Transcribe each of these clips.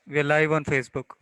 We are live on Facebook.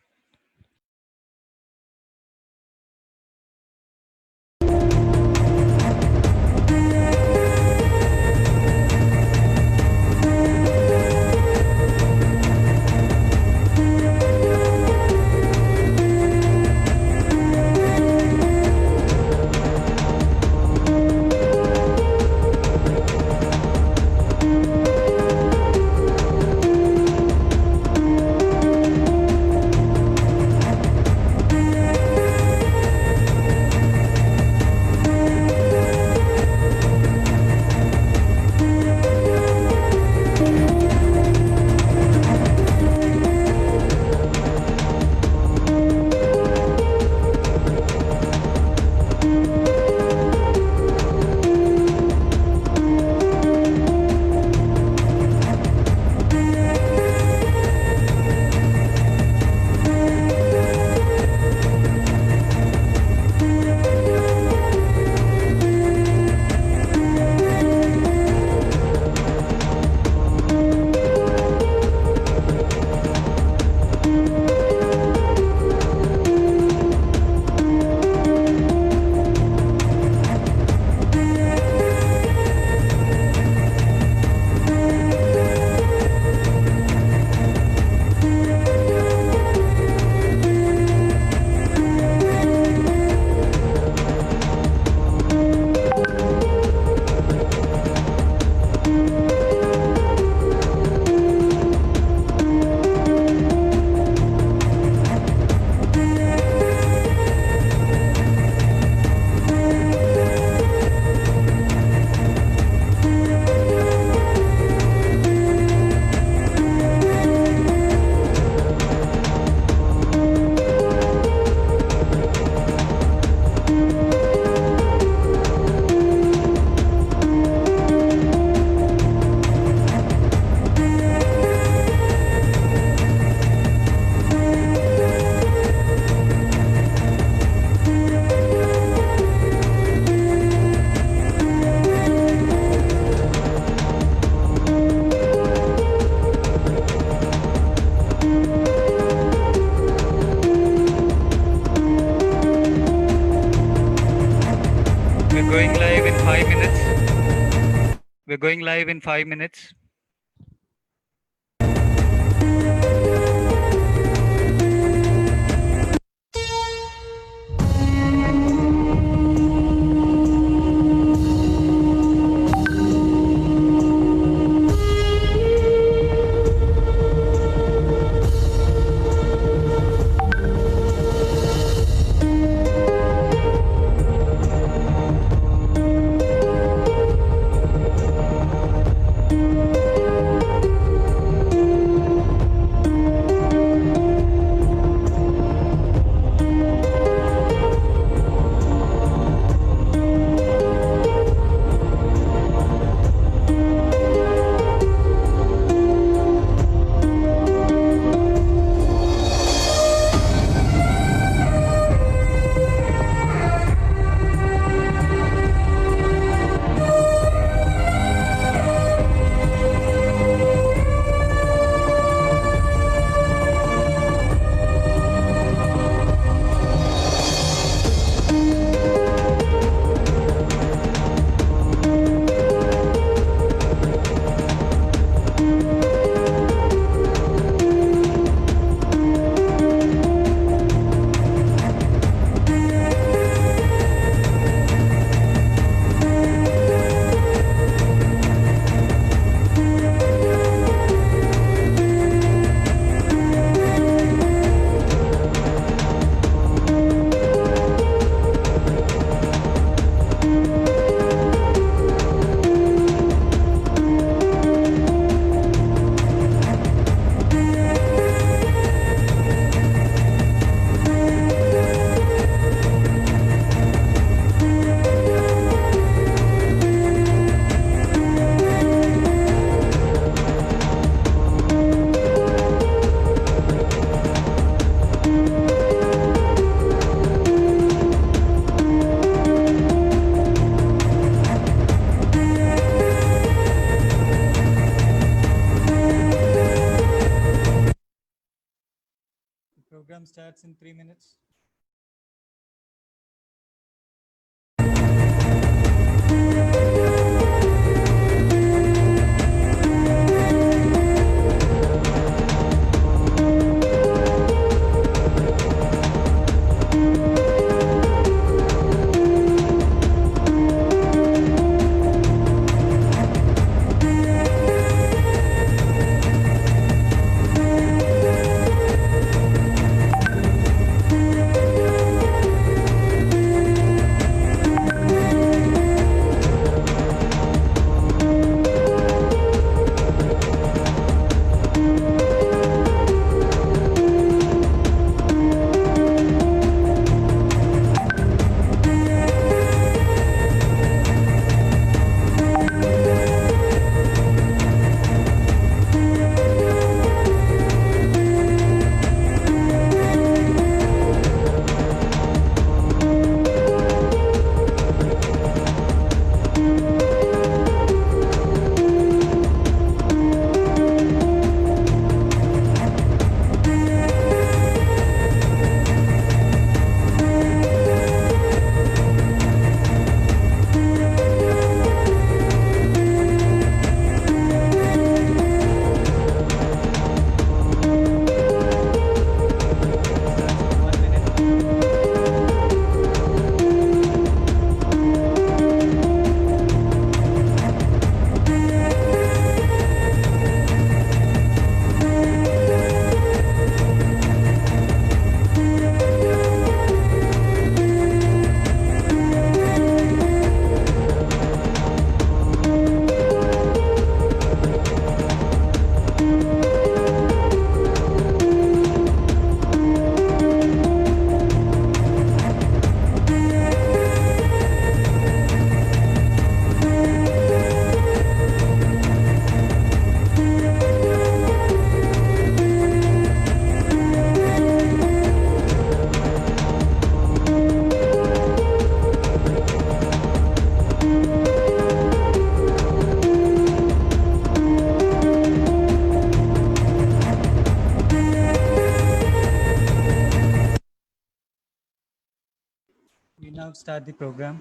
Going live in 5 minutes. We're going live in 5 minutes. Program starts in 3 minutes. We now start the program.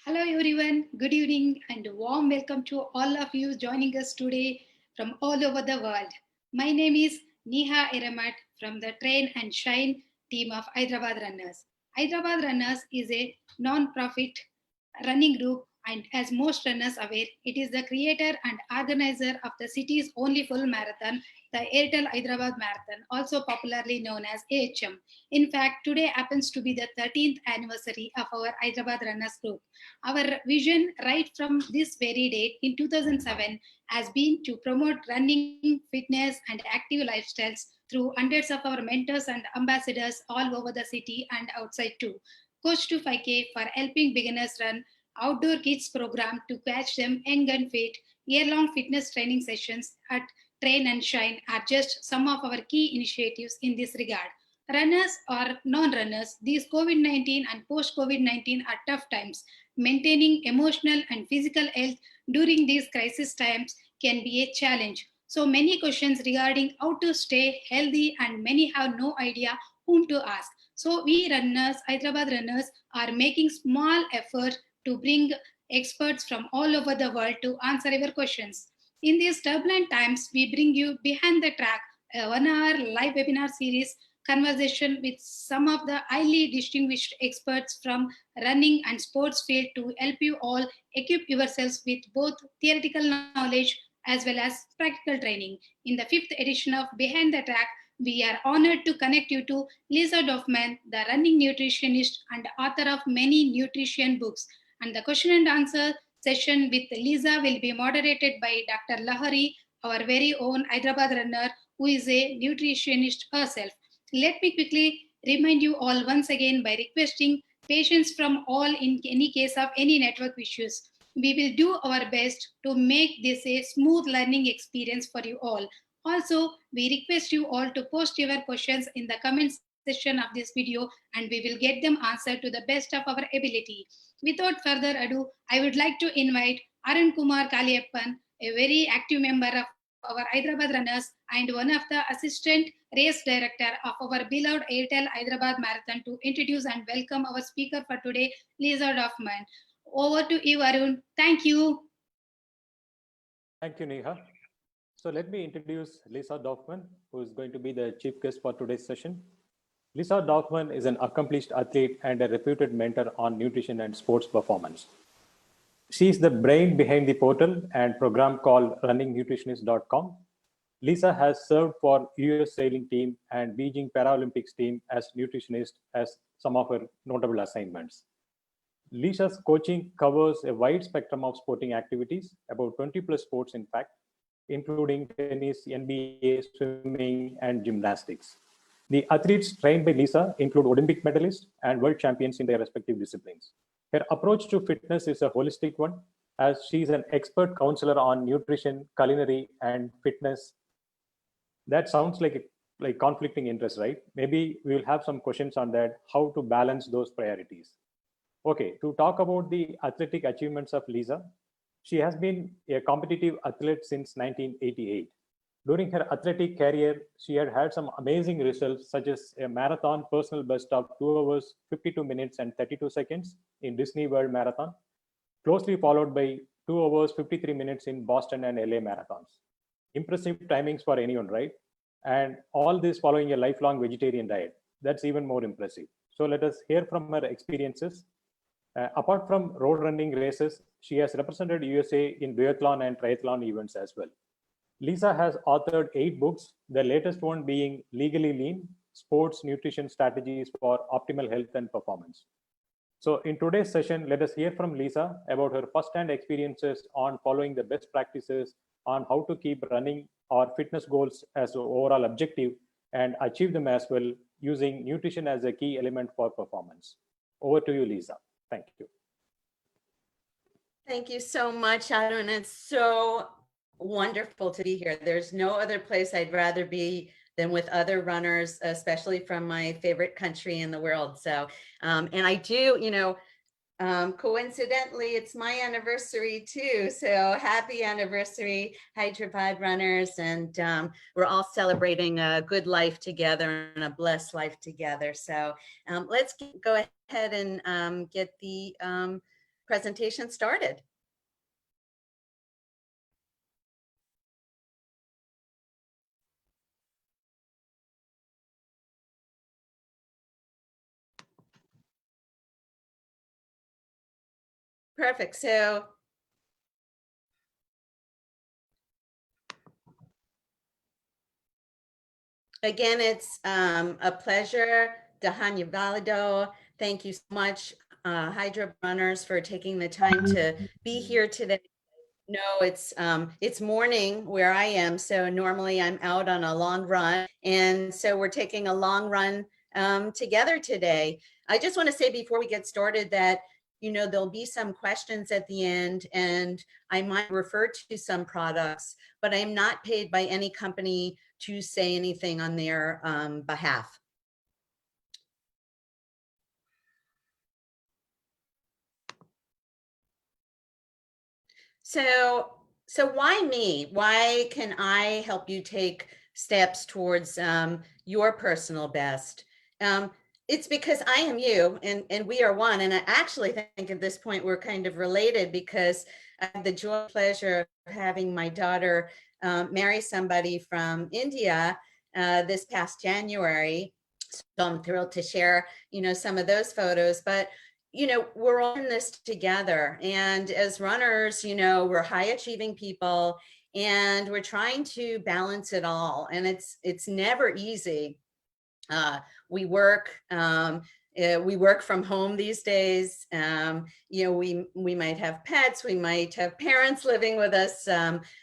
Hello everyone, good evening and a warm welcome to all of you joining us today from all over the world. My name is Neha Iramat from the Train and Shine team of Hyderabad Runners. Hyderabad Runners is a non-profit running group, and as most runners aware, it is the creator and organizer of the city's only full marathon, the Airtel Hyderabad Marathon, also popularly known as AHM. In fact, today happens to be the 13th anniversary of our Hyderabad Runners group. Our vision right from this very date in 2007 has been to promote running, fitness, and active lifestyles through hundreds of our mentors and ambassadors all over the city and outside too. Coach to 5K for helping beginners run, outdoor kids program to catch them young and fit, year-long fitness training sessions at Train and Shine are just some of our key initiatives in this regard. Runners or non-runners, these COVID-19 and post-COVID-19 are tough times. Maintaining emotional and physical health during these crisis times can be a challenge. So many questions regarding how to stay healthy, and many have no idea whom to ask. So we runners, Hyderabad runners, are making small effort to bring experts from all over the world to answer your questions. In these turbulent times, we bring you behind the track, a 1 hour live webinar series conversation with some of the highly distinguished experts from running and sports field to help you all equip yourselves with both theoretical knowledge as well as practical training. In the fifth edition of Behind the Track, we are honored to connect you to Lisa Dorfman, the running nutritionist and author of many nutrition books. And the question and answer session with Lisa will be moderated by Dr. Lahari, our very own Hyderabad runner, who is a nutritionist herself. Let me quickly remind you all once again by requesting patience from all in any case of any network issues. We will do our best to make this a smooth learning experience for you all. Also, we request you all to post your questions in the comment section of this video, and we will get them answered to the best of our ability. Without further ado, I would like to invite Arun Kumar Kaliyappan, a very active member of our Hyderabad runners and one of the assistant race director of our beloved Airtel Hyderabad Marathon, to introduce and welcome our speaker for today, Lisa Dorfman. Over to you, Arun. Thank you. Thank you, Neha. So let me introduce Lisa Dorfman, who is going to be the chief guest for today's session. Lisa Dorfman is an accomplished athlete and a reputed mentor on nutrition and sports performance. She is the brain behind the portal and program called runningnutritionist.com. Lisa has served for US sailing team and Beijing Paralympics team as nutritionist as some of her notable assignments. Lisa's coaching covers a wide spectrum of sporting activities, about 20 plus sports in fact, including tennis, NBA, swimming, and gymnastics. The athletes trained by Lisa include Olympic medalists and world champions in their respective disciplines. Her approach to fitness is a holistic one, as she is an expert counselor on nutrition, culinary, and fitness. That sounds like conflicting interests, right? Maybe we will have some questions on that, how to balance those priorities. Okay, to talk about the athletic achievements of Lisa, she has been a competitive athlete since 1988. During her athletic career, she had had some amazing results, such as a marathon personal best of 2 hours, 52 minutes, and 32 seconds in Disney World Marathon, closely followed by 2 hours, 53 minutes in Boston and LA marathons. Impressive timings for anyone, right? And all this following a lifelong vegetarian diet. That's even more impressive. So let us hear from her experiences. Apart from road running races, she has represented USA in duathlon and triathlon events as well. Lisa has authored 8 books, the latest one being Legally Lean, Sports Nutrition Strategies for Optimal Health and Performance. So in today's session, let us hear from Lisa about her first-hand experiences on following the best practices on how to keep running or fitness goals as an overall objective and achieve them as well, using nutrition as a key element for performance. Over to you, Lisa. Thank you. Thank you so much, Arun. It's so wonderful to be here. There's no other place I'd rather be than with other runners, especially from my favorite country in the world. So, and I do, coincidentally, it's my anniversary too. So happy anniversary, Hyderabad runners. And we're all celebrating a good life together and a blessed life together. So let's go ahead and get the presentation started. Perfect. So again, it's a pleasure. Dahanya Valido, thank you so much, Hydra Runners, for taking the time to be here today. No, it's morning where I am, so normally I'm out on a long run, and so we're taking a long run together today. I just want to say before we get started that there'll be some questions at the end, and I might refer to some products, but I'm not paid by any company to say anything on their behalf. So why me? Why can I help you take steps towards your personal best? It's because I am you and we are one. And I actually think at this point we're kind of related, because I have the joy and pleasure of having my daughter marry somebody from India this past January. So I'm thrilled to share, some of those photos. But we're all in this together. And as runners, we're high achieving people and we're trying to balance it all. And it's never easy. We work from home these days. We might have pets, we might have parents living with us.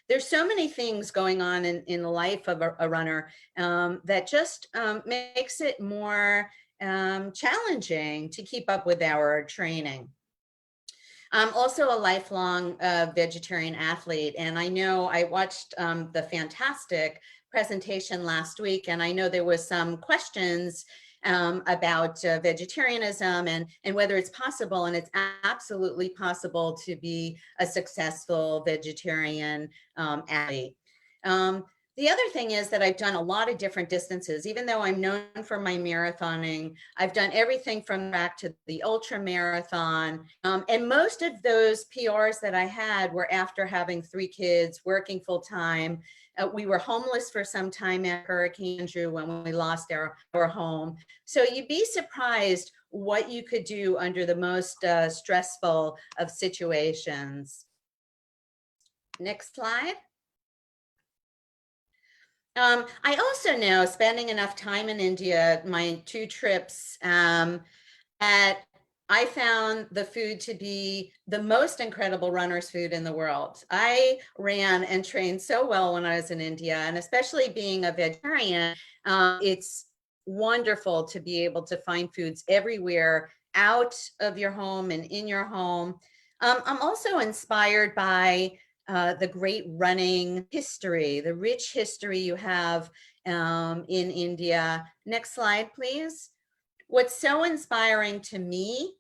There's so many things going on in the life of a runner that just makes it more challenging to keep up with our training. I'm also a lifelong vegetarian athlete, and I know I watched the fantastic presentation last week, and I know there was some questions about vegetarianism and whether it's possible, and it's absolutely possible to be a successful vegetarian athlete. The other thing is that I've done a lot of different distances. Even though I'm known for my marathoning, I've done everything from track to the ultra marathon. And most of those PRs that I had were after having 3 kids, working full time. We were homeless for some time at Hurricane Andrew when we lost our home. So you'd be surprised what you could do under the most stressful of situations. Next slide. I also know, spending enough time in India, my 2 trips, I found the food to be the most incredible runner's food in the world. I ran and trained so well when I was in India, and especially being a vegetarian, it's wonderful to be able to find foods everywhere out of your home and in your home. I'm also inspired by the great running history, the rich history you have in India. Next slide, please. What's so inspiring to me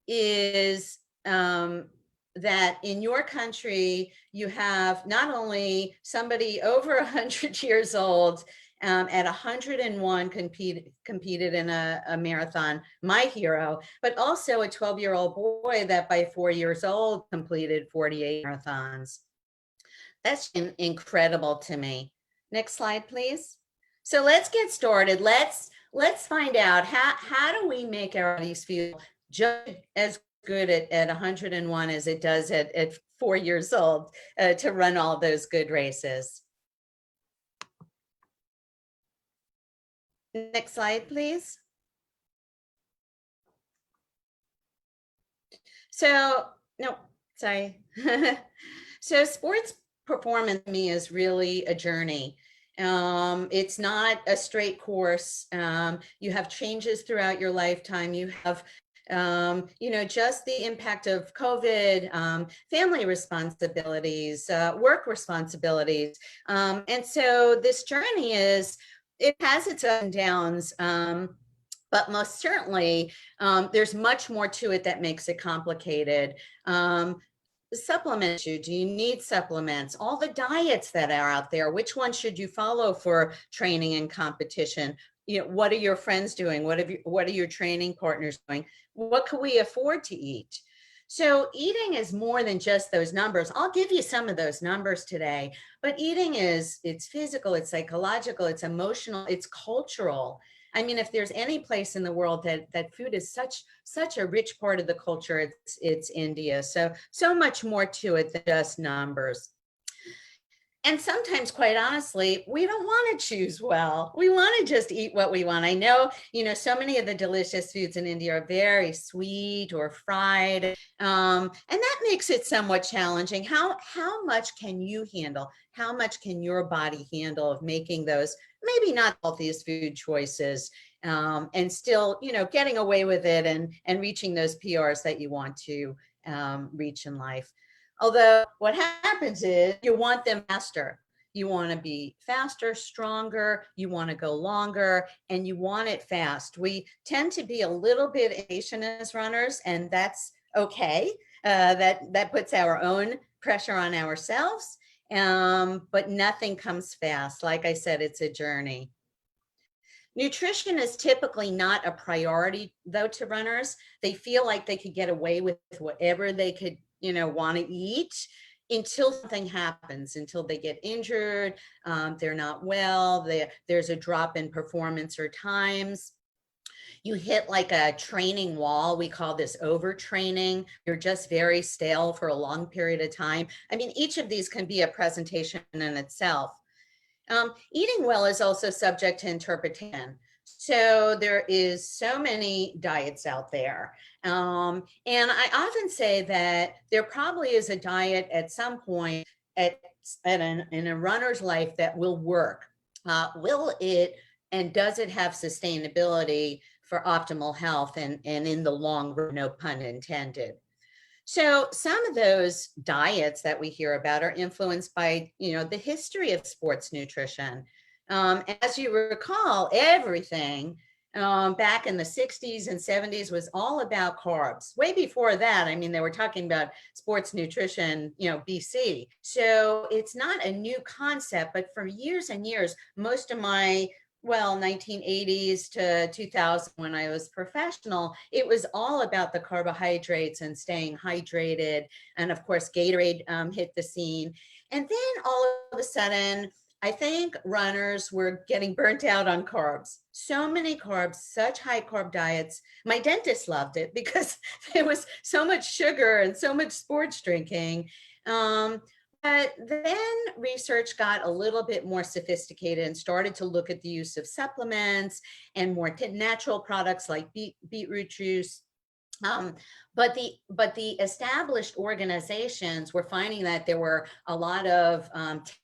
is that in your country, you have not only somebody over 100 years old at 101 competed in a marathon, my hero, but also a 12-year-old boy that by 4 years old completed 48 marathons. That's incredible to me. Next slide, please. So let's get started. Let's find out how do we make our bodies feel just as good at 101 as it does at 4 years old to run all those good races. Next slide, please. So, no, sorry. So sports performance to me is really a journey. It's not a straight course. You have changes throughout your lifetime. You have just the impact of COVID, family responsibilities, work responsibilities. And so this journey it has its ups and downs, but most certainly there's much more to it that makes it complicated. Supplements, do you need supplements? All the diets that are out there, which one should you follow for training and competition? What are your friends doing? What are your training partners doing? What can we afford to eat? So eating is more than just those numbers. I'll give you some of those numbers today, but eating it's physical, it's psychological, it's emotional, it's cultural. I mean, if there's any place in the world that food is such a rich part of the culture, it's India. So much more to it than just numbers. And sometimes, quite honestly, we don't want to choose well. We want to just eat what we want. I know, so many of the delicious foods in India are very sweet or fried. And that makes it somewhat challenging. How much can you handle? How much can your body handle of making those maybe not healthiest food choices and still, getting away with it and reaching those PRs that you want to reach in life? Although what happens is you want them faster. You want to be faster, stronger, you want to go longer, and you want it fast. We tend to be a little bit impatient as runners, and that's okay. That puts our own pressure on ourselves, but nothing comes fast. Like I said, it's a journey. Nutrition is typically not a priority, though, to runners. They feel like they could get away with whatever they could want to eat until something happens, until they get injured, they're not well, there's a drop in performance or times. You hit like a training wall. We call this overtraining. You're just very stale for a long period of time. I mean, each of these can be a presentation in itself. Eating well is also subject to interpretation. So there is so many diets out there. And I often say that there probably is a diet at some point in a runner's life that will work. Will it, and does it have sustainability for optimal health and in the long run, no pun intended? So some of those diets that we hear about are influenced by, the history of sports nutrition. As you recall, everything back in the 60s and 70s was all about carbs. Way before that, I mean, they were talking about sports nutrition, BC. So it's not a new concept, but for years and years, most of my 1980s to 2000, when I was professional, it was all about the carbohydrates and staying hydrated. And of course, Gatorade hit the scene. And then all of a sudden, I think runners were getting burnt out on carbs. So many carbs, such high carb diets. My dentist loved it because there was so much sugar and so much sports drinking. But then research got a little bit more sophisticated and started to look at the use of supplements and more natural products like beetroot juice. But the established organizations were finding that there were a lot of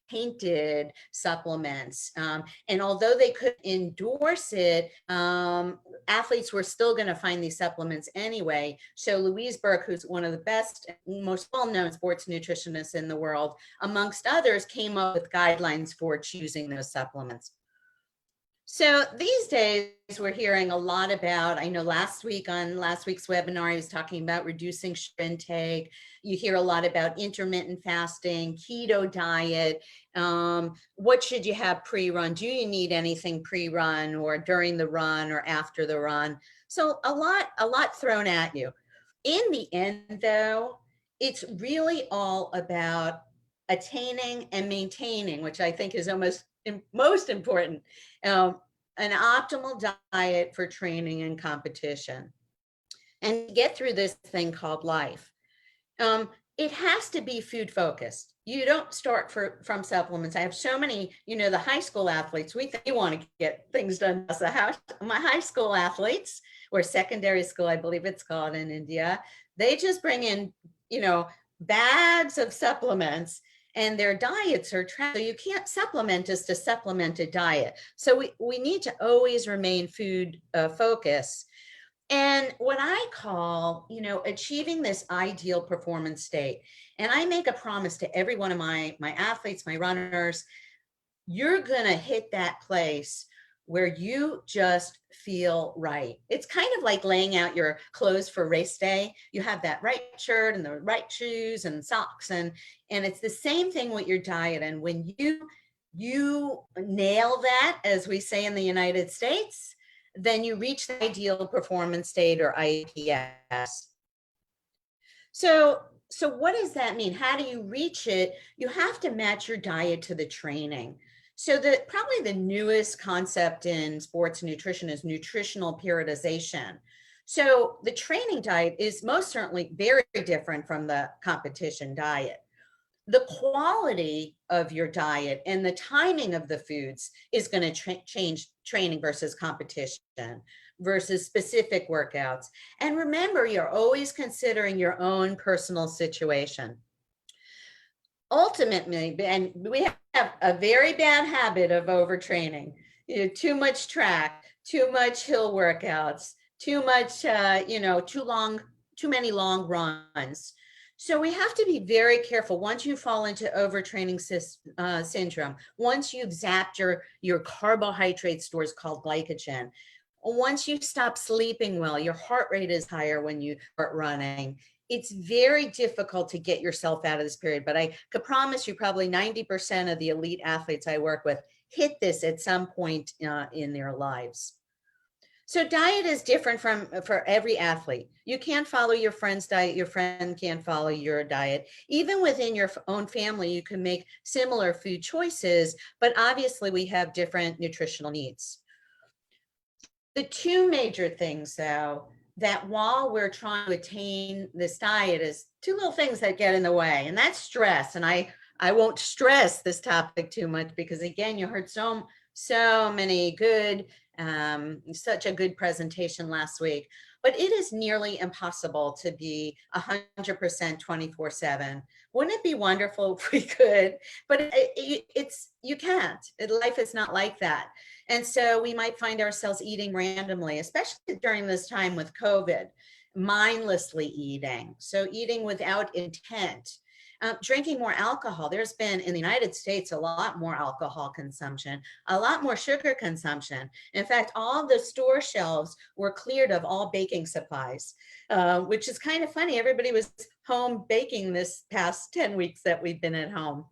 tainted supplements, and although they could endorse it, athletes were still going to find these supplements anyway. So Louise Burke, who's one of the best, most well-known sports nutritionists in the world, amongst others, came up with guidelines for choosing those supplements. So these days we're hearing a lot about, I know last week's webinar, I was talking about reducing sugar intake. You hear a lot about intermittent fasting, keto diet. What should you have pre-run? Do you need anything pre-run or during the run or after the run? So a lot thrown at you. In the end though, it's really all about attaining and maintaining, which I think is almost most important, an optimal diet for training and competition, and get through this thing called life. It has to be food focused. You don't start from supplements. I have so many, the high school athletes, we want to get things done. My high school athletes, or secondary school, I believe it's called in India, they just bring in, bags of supplements, and their diets are tracked. So you can't supplement just to supplement a diet. So we need to always remain food focused. And what I call, achieving this ideal performance state. And I make a promise to every one of my athletes, my runners, you're going to hit that place where you just feel right. It's kind of like laying out your clothes for race day. You have that right shirt and the right shoes and socks, and it's the same thing with your diet. And when you nail that, as we say in the United States, then you reach the ideal performance state, or IPS. So what does that mean? How do you reach it? You have to match your diet to the training. So probably the newest concept in sports nutrition is nutritional periodization. So the training diet is most certainly very different from the competition diet. The quality of your diet and the timing of the foods is going to change training versus competition versus specific workouts. And remember, you're always considering your own personal situation. Ultimately, and we have a very bad habit of overtraining, too much track, too much hill workouts, too much, too many long runs. So we have to be very careful. Once you fall into overtraining syndrome, once you've zapped your carbohydrate stores called glycogen, once you stop sleeping well, your heart rate is higher when you start running. It's very difficult to get yourself out of this period, but I could promise you probably 90% of the elite athletes I work with hit this at some point in their lives. So diet is different for every athlete. You can't follow your friend's diet. Your friend can't follow your diet. Even within your own family, you can make similar food choices, but obviously we have different nutritional needs. The two major things, though, that while we're trying to attain this diet, is two little things that get in the way, and that's stress. And I won't stress this topic too much because, again, you heard so many good, such a good presentation last week, but it is nearly impossible to be 100% 24/7. Wouldn't it be wonderful if we could? But you can't. Life is not like that. And so we might find ourselves eating randomly, especially during this time with COVID, mindlessly eating. So eating without intent. Drinking more alcohol. There's been in the United States a lot more alcohol consumption, a lot more sugar consumption. In fact, all the store shelves were cleared of all baking supplies, which is kind of funny. Everybody was home baking this past 10 weeks that we've been at home.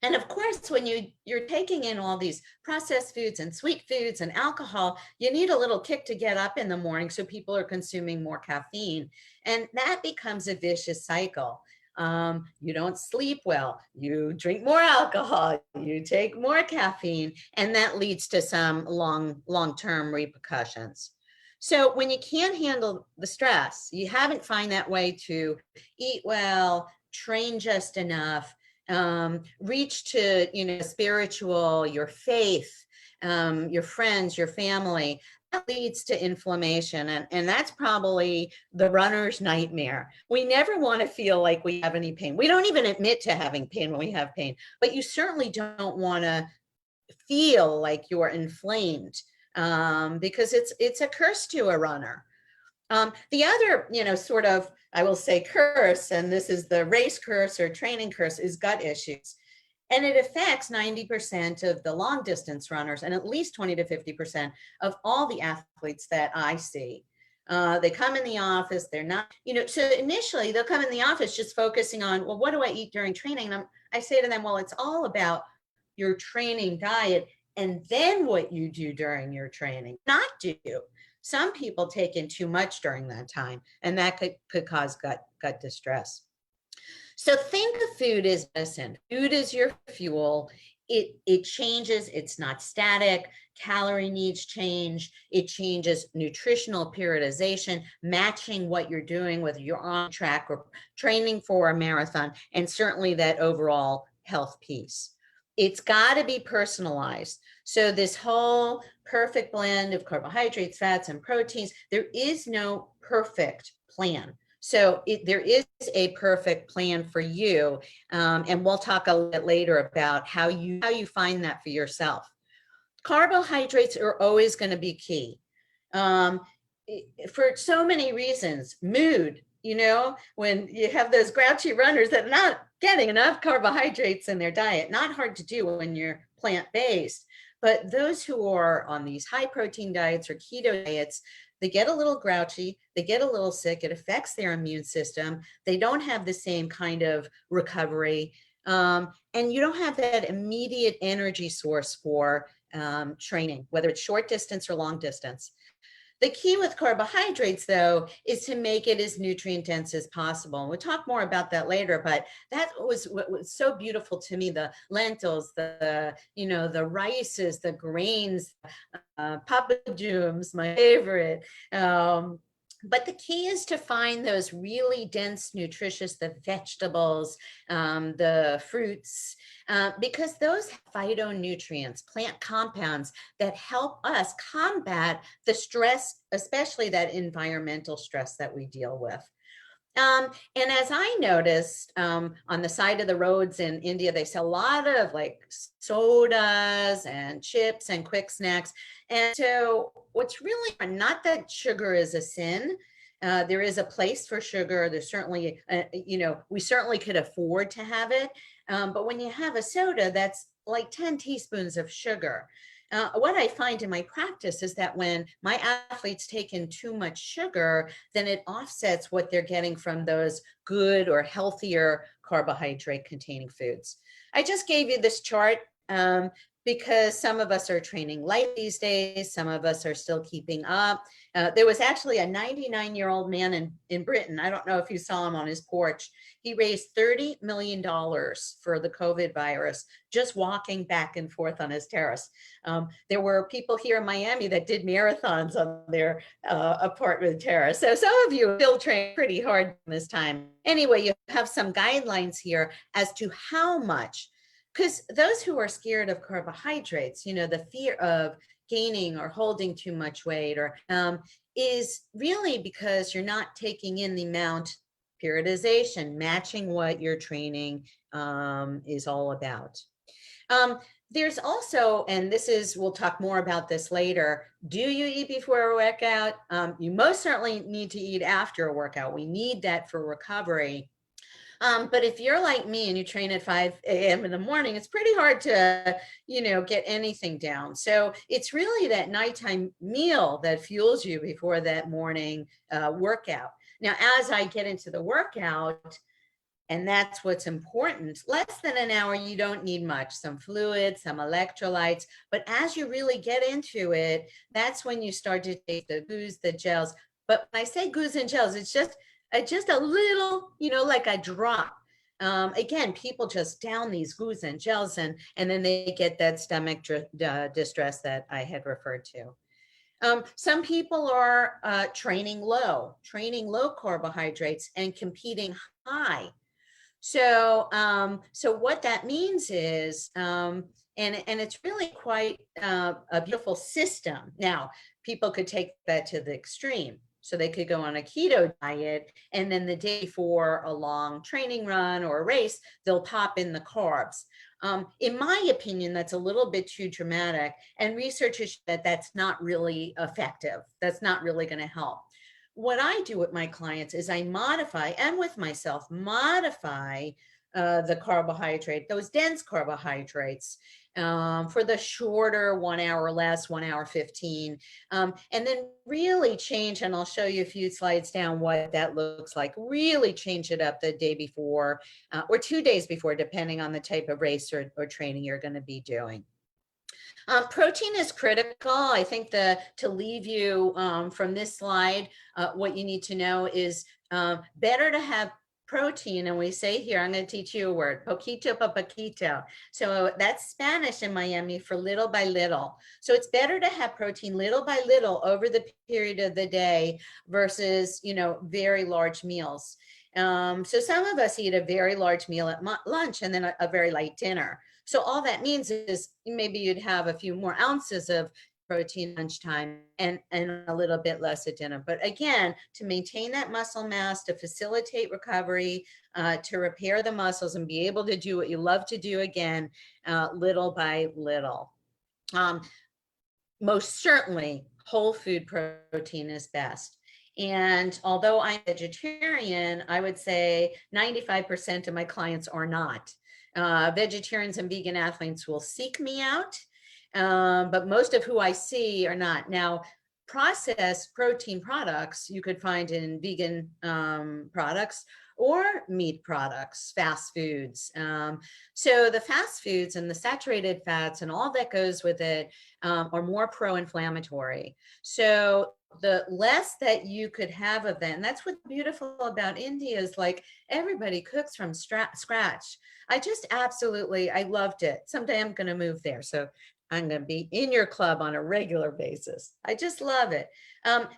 And of course, when you're taking in all these processed foods and sweet foods and alcohol, you need a little kick to get up in the morning, so people are consuming more caffeine. And that becomes a vicious cycle. You don't sleep well, you drink more alcohol, you take more caffeine, and that leads to some long-term repercussions. So when you can't handle the stress, you haven't found that way to eat well, train just enough, reach to, spiritual, your faith, your friends, your family, that leads to inflammation. And that's probably the runner's nightmare. We never want to feel like we have any pain. We don't even admit to having pain when we have pain, but you certainly don't want to feel like you're inflamed, because it's a curse to a runner. The other, sort of, I will say curse, and this is the race curse or training curse, is gut issues. And it affects 90% of the long distance runners and at least 20 to 50% of all the athletes that I see. They come in the office, they're not, so initially they'll come in the office just focusing on, well, what do I eat during training? And I say to them, well, it's all about your training diet and then what you do during your training, not do. Some people take in too much during that time, and that could cause gut distress. So think of food as medicine. Food is your fuel. It changes. It's not static. Calorie needs change. It changes nutritional periodization, matching what you're doing, whether you're on track or training for a marathon, and certainly that overall health piece. It's got to be personalized. So this whole perfect blend of carbohydrates, fats, and proteins, there is no perfect plan. So there is a perfect plan for you. And we'll talk a little bit later about how you find that for yourself. Carbohydrates are always going to be key for so many reasons. Mood, when you have those grouchy runners that are not getting enough carbohydrates in their diet, not hard to do when you're plant-based, but those who are on these high protein diets or keto diets, they get a little grouchy, they get a little sick, it affects their immune system, they don't have the same kind of recovery, and you don't have that immediate energy source for training, whether it's short distance or long distance. The key with carbohydrates, though, is to make it as nutrient dense as possible. And we'll talk more about that later, but that was what was so beautiful to me, the lentils, the rices, the grains, papadums, my favorite. But the key is to find those really dense, nutritious, the vegetables, the fruits, because those phytonutrients, plant compounds that help us combat the stress, especially that environmental stress that we deal with. And as I noticed on the side of the roads in India, they sell a lot of like sodas and chips and quick snacks. And so what's really not that sugar is a sin. There is a place for sugar. There's certainly, we certainly could afford to have it. But when you have a soda, that's like 10 teaspoons of sugar. What I find in my practice is that when my athletes take in too much sugar, then it offsets what they're getting from those good or healthier carbohydrate containing foods. I just gave you this chart because some of us are training light these days. Some of us are still keeping up. There was actually a 99-year-old man in Britain. I don't know if you saw him on his porch. He raised $30 million for the COVID virus, just walking back and forth on his terrace. There were people here in Miami that did marathons on their apartment terrace. So some of you still train pretty hard this time. Anyway, you have some guidelines here as to how much, because those who are scared of carbohydrates, the fear of gaining or holding too much weight or is really because you're not taking in the amount, periodization, matching what your training is all about. There's also, and we'll talk more about this later, do you eat before a workout? You most certainly need to eat after a workout. We need that for recovery. But if you're like me and you train at 5 a.m. in the morning, it's pretty hard to, get anything down. So it's really that nighttime meal that fuels you before that morning workout. Now, as I get into the workout, and that's what's important, less than an hour, you don't need much, some fluids, some electrolytes. But as you really get into it, that's when you start to take the goos, the gels. But when I say goos and gels, it's just a little, like a drop. Again, people just down these goos and gels, and then they get that stomach distress that I had referred to. Some people are training low carbohydrates and competing high. So, so what that means is, and it's really quite a beautiful system. Now, people could take that to the extreme. So they could go on a keto diet, and then the day before a long training run or a race, they'll pop in the carbs. In my opinion, that's a little bit too dramatic, and research has shown that that's not really effective. That's not really going to help. What I do with my clients is I modify, and with myself, modify the carbohydrate, those dense carbohydrates, for the shorter 1 hour less, 1 hour 15, and then really change, and I'll show you a few slides down what that looks like. Really change it up the day before or 2 days before, depending on the type of race or training you're going to be doing. Protein is critical. I think to leave you from this slide, what you need to know is better to have protein. And we say here, I'm going to teach you a word, poquito pa poquito. So that's Spanish in Miami for little by little. So it's better to have protein little by little over the period of the day versus, very large meals. So some of us eat a very large meal at lunch and then a very light dinner. So all that means is maybe you'd have a few more ounces of protein lunchtime and a little bit less at dinner. But again, to maintain that muscle mass, to facilitate recovery, to repair the muscles and be able to do what you love to do again, little by little. Most certainly, whole food protein is best. And although I'm vegetarian, I would say 95% of my clients are not. Vegetarians and vegan athletes will seek me out, but most of who I see are not. Now, processed protein products you could find in vegan products or meat products, fast foods. So the fast foods and the saturated fats and all that goes with it are more pro-inflammatory. So the less that you could have of that, and that's what's beautiful about India is like everybody cooks from scratch. I loved it. Someday I'm going to move there. So I'm going to be in your club on a regular basis. I just love it.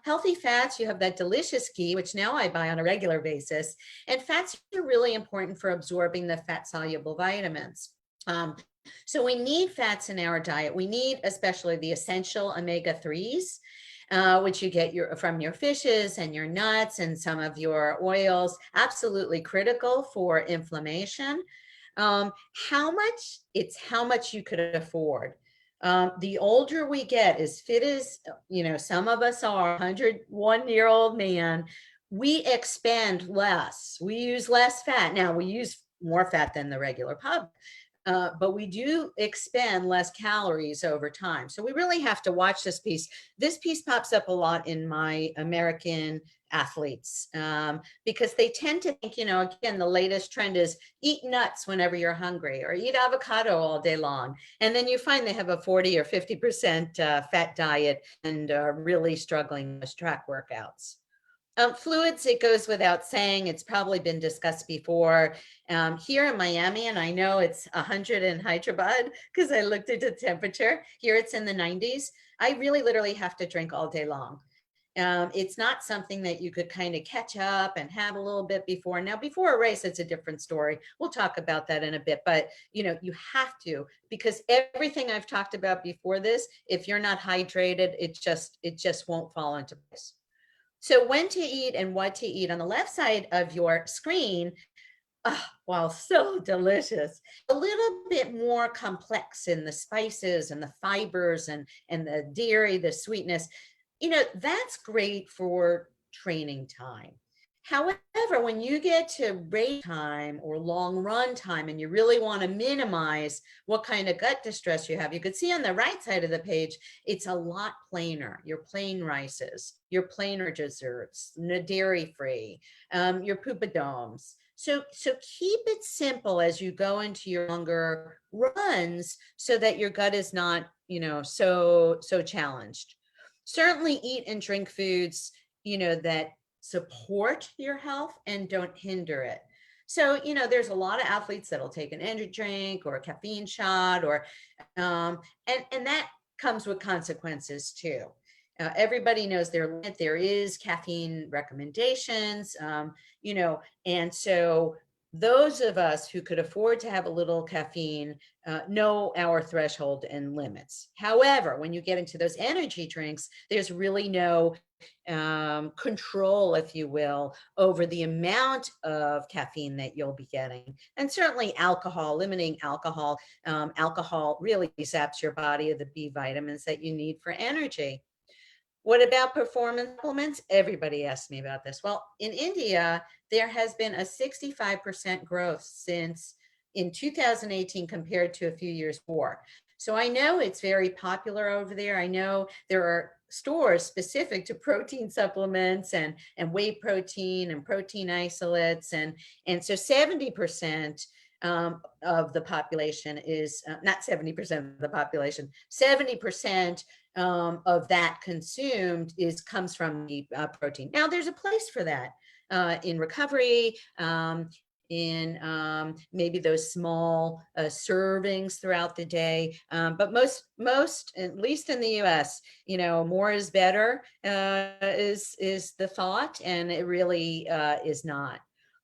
Healthy fats, you have that delicious ghee, which now I buy on a regular basis. And fats are really important for absorbing the fat-soluble vitamins. So we need fats in our diet. We need especially the essential omega-3s. Which you get from your fishes and your nuts and some of your oils, absolutely critical for inflammation. How much you could afford. The older we get, as fit as, some of us are, 101-year-old man, we expend less. We use less fat. Now, we use more fat than the regular public. But we do expend less calories over time. So we really have to watch this piece. This piece pops up a lot in my American athletes because they tend to think, again, the latest trend is eat nuts whenever you're hungry or eat avocado all day long. And then you find they have a 40 or 50% fat diet and are really struggling with track workouts. Fluids, it goes without saying, it's probably been discussed before. Here in Miami, and I know it's 100 in Hyderabad because I looked at the temperature. Here it's in the 90s. I really literally have to drink all day long. It's not something that you could kind of catch up and have a little bit before. Now, before a race, it's a different story. We'll talk about that in a bit, but you have to, because everything I've talked about before this, if you're not hydrated, it just won't fall into place. So when to eat and what to eat on the left side of your screen, wow, so delicious. A little bit more complex in the spices and the fibers and the dairy, the sweetness. That's great for training time. However, when you get to race time or long run time and you really want to minimize what kind of gut distress you have, you could see on the right side of the page, it's a lot plainer. Your plain rices, your plainer desserts, dairy-free, your poupadomes. So keep it simple as you go into your longer runs so that your gut is not, so challenged. Certainly eat and drink foods, that support your health and don't hinder it. So, there's a lot of athletes that'll take an energy drink or a caffeine shot and that comes with consequences too. Everybody knows there is caffeine recommendations, and so those of us who could afford to have a little caffeine know our threshold and limits. However, when you get into those energy drinks, there's really no control, if you will, over the amount of caffeine that you'll be getting. And certainly alcohol, limiting alcohol, alcohol really zaps your body of the B vitamins that you need for energy. What about performance supplements? Everybody asks me about this. Well, in India, there has been a 65% growth since in 2018 compared to a few years before. So I know it's very popular over there. I know there are stores specific to protein supplements and whey protein and protein isolates. And so 70% of the population is not 70% of the population, 70% of that consumed comes from the protein. Now there's a place for that in recovery, in maybe those small servings throughout the day. But most, at least in the US, more is better is the thought, and it really is not.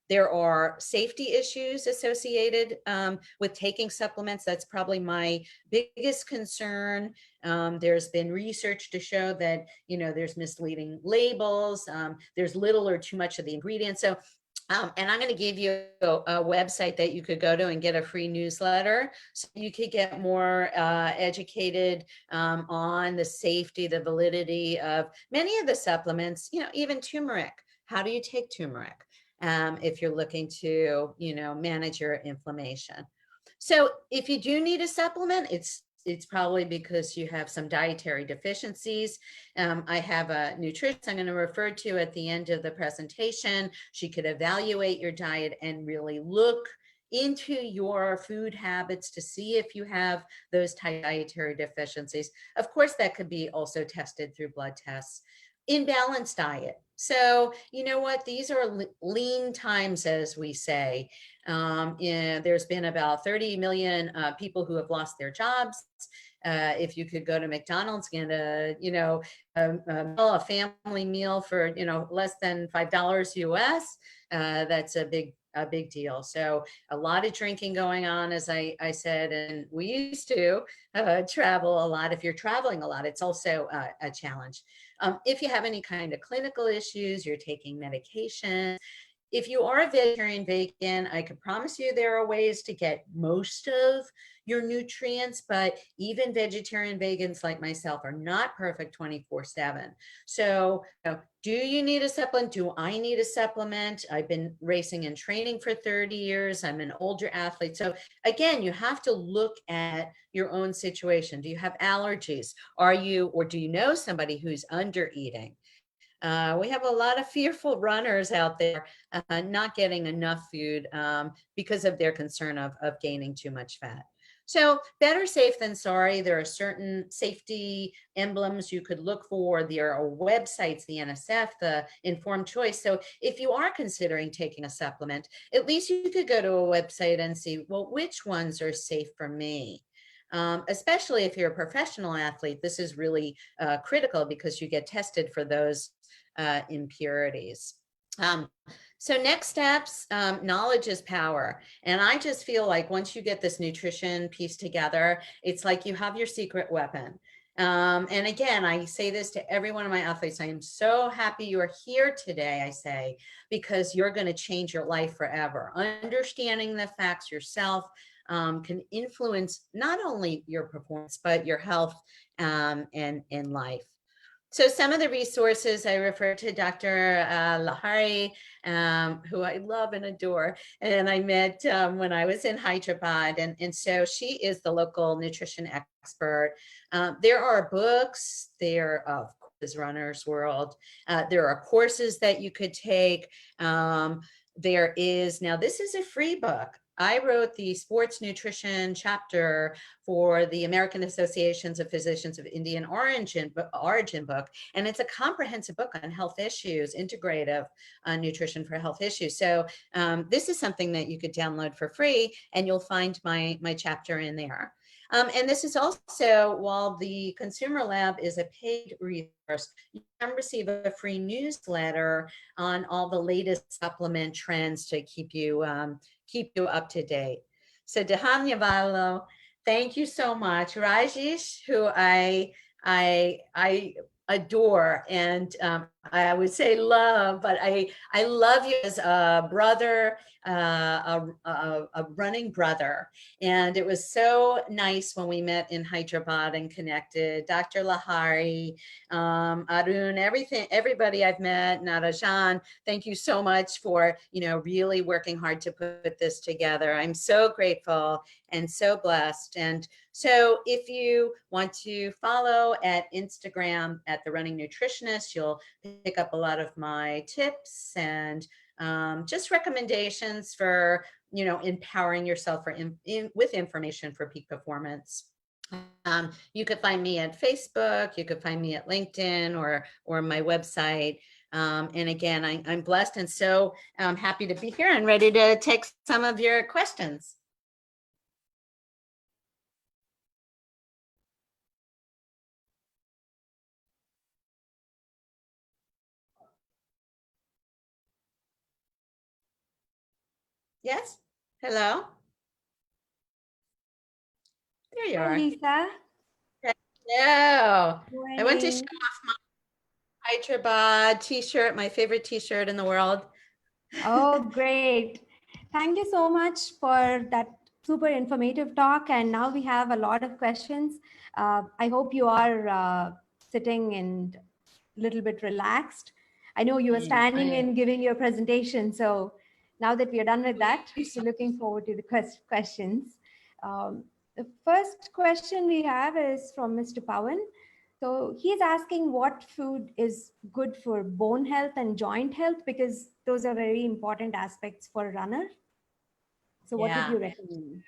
There are safety issues associated with taking supplements. That's probably my biggest concern. There's been research to show that, there's misleading labels. There's little or too much of the ingredients. So and I'm going to give you a website that you could go to and get a free newsletter so you could get more educated on the safety, the validity of many of the supplements, even turmeric. How do you take turmeric if you're looking to, manage your inflammation? So if you do need a supplement, it's probably because you have some dietary deficiencies. I have a nutritionist I'm going to refer to at the end of the presentation. She could evaluate your diet and really look into your food habits to see if you have those dietary deficiencies. Of course, that could be also tested through blood tests. Imbalanced diet. So, you know what? These are lean times, as we say. There's been about 30 million people who have lost their jobs. If you could go to McDonald's and get a family meal for less than $5 US, that's a big deal. So a lot of drinking going on, as I said, and we used to travel a lot. If you're traveling a lot, it's also a challenge. If you have any kind of clinical issues, you're taking medication. If you are a vegetarian, vegan, I can promise you there are ways to get most of your nutrients, but even vegetarian vegans like myself are not perfect 24/7. So do you need a supplement? Do I need a supplement? I've been racing and training for 30 years. I'm an older athlete. So again, you have to look at your own situation. Do you have allergies? Or do you know somebody who's under eating? We have a lot of fearful runners out there not getting enough food because of their concern of gaining too much fat. So better safe than sorry. There are certain safety emblems you could look for. There are websites, the NSF, the Informed Choice. So if you are considering taking a supplement, at least you could go to a website and see, well, which ones are safe for me? Especially if you're a professional athlete, this is really critical because you get tested for those impurities. So next steps, knowledge is power. And I just feel like once you get this nutrition piece together, it's like you have your secret weapon. And again, I say this to every one of my athletes. I am so happy you are here today, I say, because you're going to change your life forever. Understanding the facts yourself can influence not only your performance, but your health and life. So some of the resources I refer to Dr. Lahari, who I love and adore, and I met when I was in Hyderabad, and so she is the local nutrition expert. There are books, there of course Runner's World, there are courses that you could take. There is, now this is a free book. I wrote the sports nutrition chapter for the American Associations of Physicians of Indian origin book, and it's a comprehensive book on health issues, integrative nutrition for health issues. So this is something that you could download for free, and you'll find my chapter in there. And this is also, while the Consumer Lab is a paid resource, you can receive a free newsletter on all the latest supplement trends to keep you up to date. So Dhanyavalo, thank you so much. Rajesh, who I adore, and I would say love, but I love you as a brother, a running brother. And it was so nice when we met in Hyderabad and connected. Dr. Lahari, Arun, everybody I've met, Narajan, thank you so much for, really working hard to put this together. I'm so grateful and so blessed. And so if you want to follow at Instagram at The Running Nutritionist, you'll pick up a lot of my tips and just recommendations for, empowering yourself with information for peak performance. You could find me at Facebook, you could find me at LinkedIn or my website. And again, I'm blessed and so happy to be here and ready to take some of your questions. Yes, hello. There you Hi, are. Lisa. Hello. I want to show Morning. off my Hyderabad t-shirt, my favorite t-shirt in the world. Oh, great. Thank you so much for that super informative talk. And now we have a lot of questions. I hope you are sitting and a little bit relaxed. I know you were standing and giving your presentation. So now that we are done with that, we're looking forward to the questions. The first question we have is from Mr. Pawan. So he's asking what food is good for bone health and joint health, because those are very important aspects for a runner. So what would you recommend?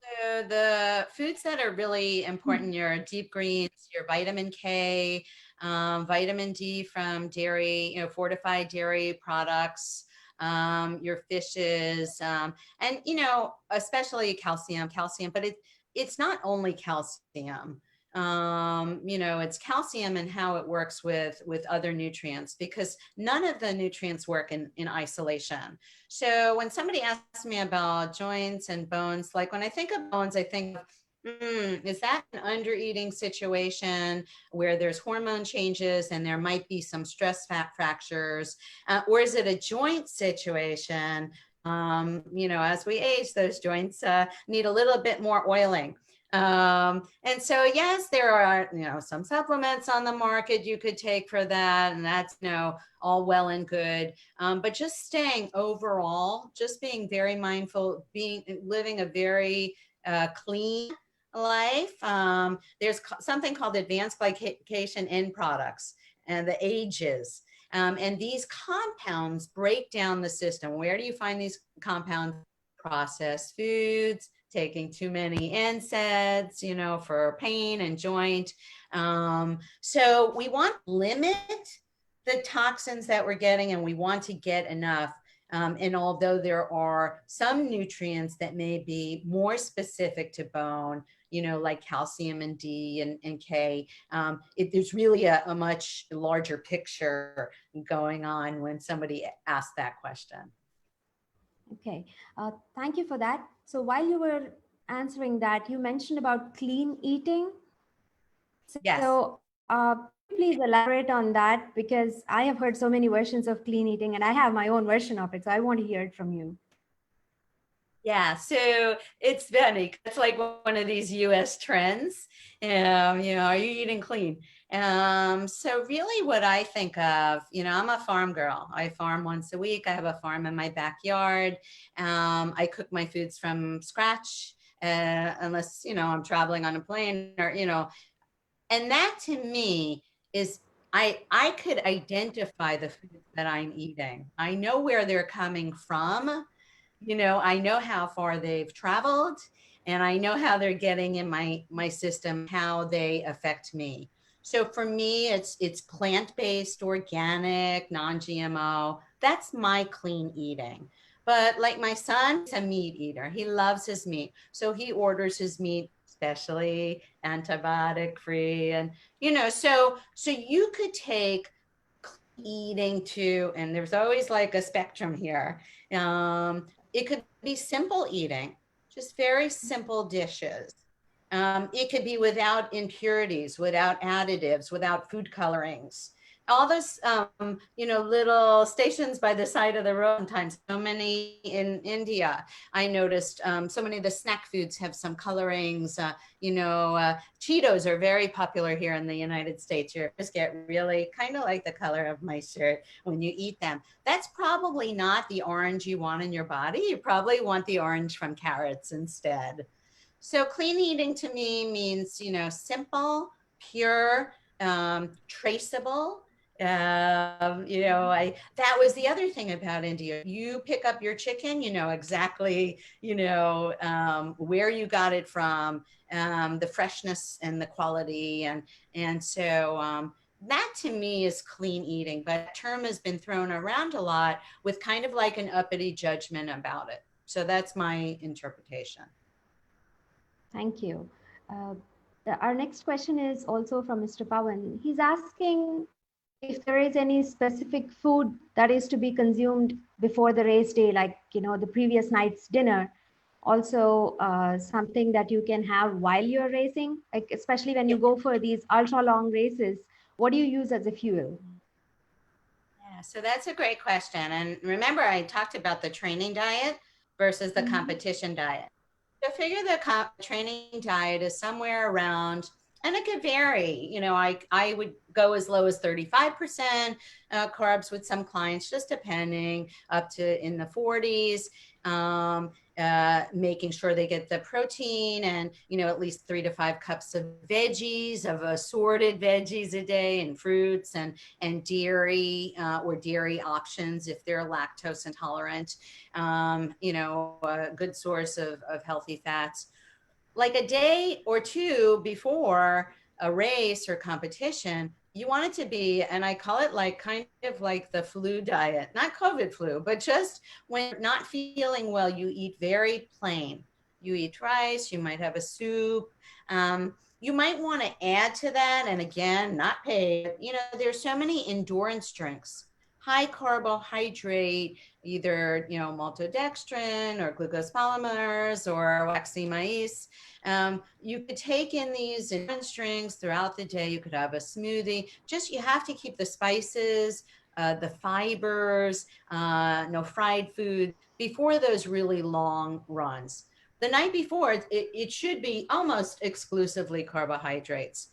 So the foods that are really important, your deep greens, your vitamin K, vitamin D from dairy, fortified dairy products, your fishes, and, especially calcium, but it's not only calcium. It's calcium and how it works with other nutrients, because none of the nutrients work in isolation. So when somebody asks me about joints and bones, like when I think of bones, I think, is that an under-eating situation where there's hormone changes and there might be some stress fractures? Or is it a joint situation? As we age, those joints need a little bit more oiling. And so, yes, there are, some supplements on the market you could take for that, and that's, all well and good. But just staying overall, just being very mindful, living a very clean life. There's something called advanced glycation end products and the AGEs. And these compounds break down the system. Where do you find these compounds? Processed foods, taking too many NSAIDs, for pain and joint. So we want to limit the toxins that we're getting, and we want to get enough. And although there are some nutrients that may be more specific to bone, like calcium and D and K, there's really a much larger picture going on when somebody asks that question. Okay, thank you for that. So while you were answering that, you mentioned about clean eating. Yes. So please elaborate on that, because I have heard so many versions of clean eating and I have my own version of it. So I want to hear it from you. Yeah, so it's funny. It's like one of these US trends. Are you eating clean? So really what I think of, I'm a farm girl. I farm once a week. I have a farm in my backyard. I cook my foods from scratch, unless, I'm traveling on a plane or, and that to me is, I could identify the foods that I'm eating. I know where they're coming from. I know how far they've traveled, and I know how they're getting in my system, how they affect me. So for me, it's plant-based, organic, non-GMO. That's my clean eating. But like my son, he's a meat eater. He loves his meat. So he orders his meat, especially antibiotic free. And, so you could take eating to, and there's always like a spectrum here. It could be simple eating, just very simple dishes. It could be without impurities, without additives, without food colorings. All those, little stations by the side of the road. Sometimes, so many in India, I noticed so many of the snack foods have some colorings. Cheetos are very popular here in the United States. You just get really kind of like the color of my shirt when you eat them. That's probably not the orange you want in your body. You probably want the orange from carrots instead. So clean eating to me means, simple, pure, traceable. That was the other thing about India. You pick up your chicken, you know exactly, where you got it from, the freshness and the quality. And so that to me is clean eating, but that term has been thrown around a lot with kind of like an uppity judgment about it. So that's my interpretation. Thank you. Our next question is also from Mr. Pawan. He's asking if there is any specific food that is to be consumed before the race day, like, the previous night's dinner. Also, something that you can have while you're racing, like especially when you go for these ultra long races, what do you use as a fuel? Yeah, so that's a great question. And remember, I talked about the training diet versus the competition diet. So figure the training diet is somewhere around, and it could vary. I would go as low as 35% carbs with some clients, just depending, up to in the 40s. Making sure they get the protein and, at least 3 to 5 cups of veggies, of assorted veggies a day, and fruits and dairy or dairy options if they're lactose intolerant. A good source of healthy fats. Like a day or two before a race or competition, you want it to be, and I call it like kind of like the flu diet, not COVID flu, but just when you're not feeling well, you eat very plain. You eat rice, you might have a soup. You might want to add to that, and again, not paid. There's so many endurance drinks, high carbohydrate, either, maltodextrin or glucose polymers or waxy maize. You could take in these endurance drinks throughout the day. You could have a smoothie. Just, you have to keep the spices, the fibers, no fried food before those really long runs. The night before, it should be almost exclusively carbohydrates.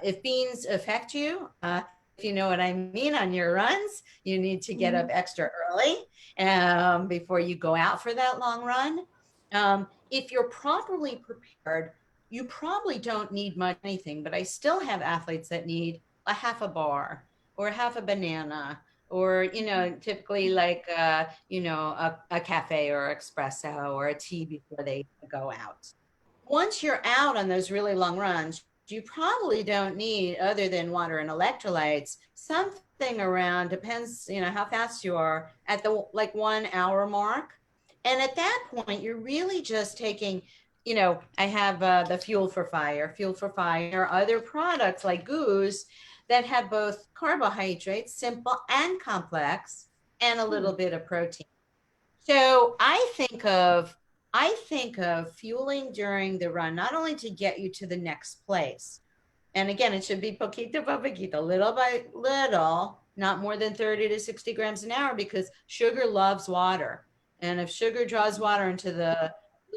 If beans affect you, if you know what I mean, on your runs, you need to get up extra early before you go out for that long run. If you're properly prepared, you probably don't need much anything, but I still have athletes that need a half a bar or a half a banana, or, typically like, a cafe or espresso or a tea before they go out. Once you're out on those really long runs, you probably don't need, other than water and electrolytes, something around, depends, how fast you are, at the 1 hour mark. And at that point, you're really just taking, I have the Fuel for Fire, or other products like goos that have both carbohydrates, simple and complex, and a little bit of protein. So I think of fueling during the run, not only to get you to the next place. And again, it should be poquito por poquito, little by little, not more than 30 to 60 grams an hour, because sugar loves water. And if sugar draws water into the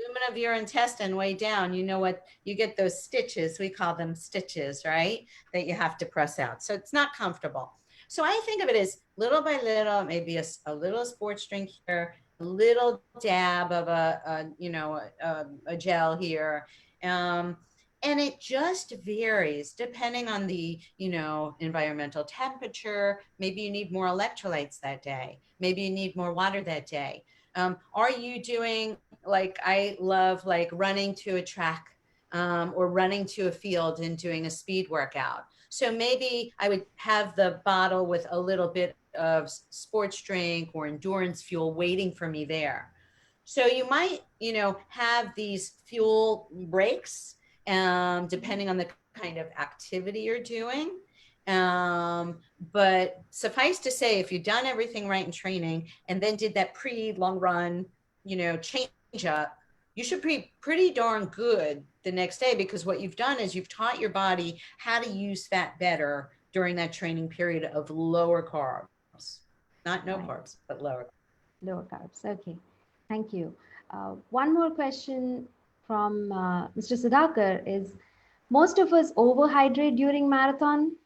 lumen of your intestine way down, you know what, you get those stitches, we call them stitches, right? That you have to press out. So it's not comfortable. So I think of it as little by little, maybe a little sports drink here, a little dab of a gel here. And it just varies depending on the, environmental temperature. Maybe you need more electrolytes that day. Maybe you need more water that day. Are you doing, like, I love like running to a track or running to a field and doing a speed workout. So maybe I would have the bottle with a little bit of sports drink or endurance fuel waiting for me there. So you might, have these fuel breaks depending on the kind of activity you're doing. But suffice to say, if you've done everything right in training and then did that pre-long run, change up, you should be pretty darn good the next day, because what you've done is you've taught your body how to use fat better during that training period of lower carbs. Not no Right. carbs, but lower. Lower carbs. Okay. Thank you. One more question from Mr. Sudhakar is, most of us overhydrate during marathon.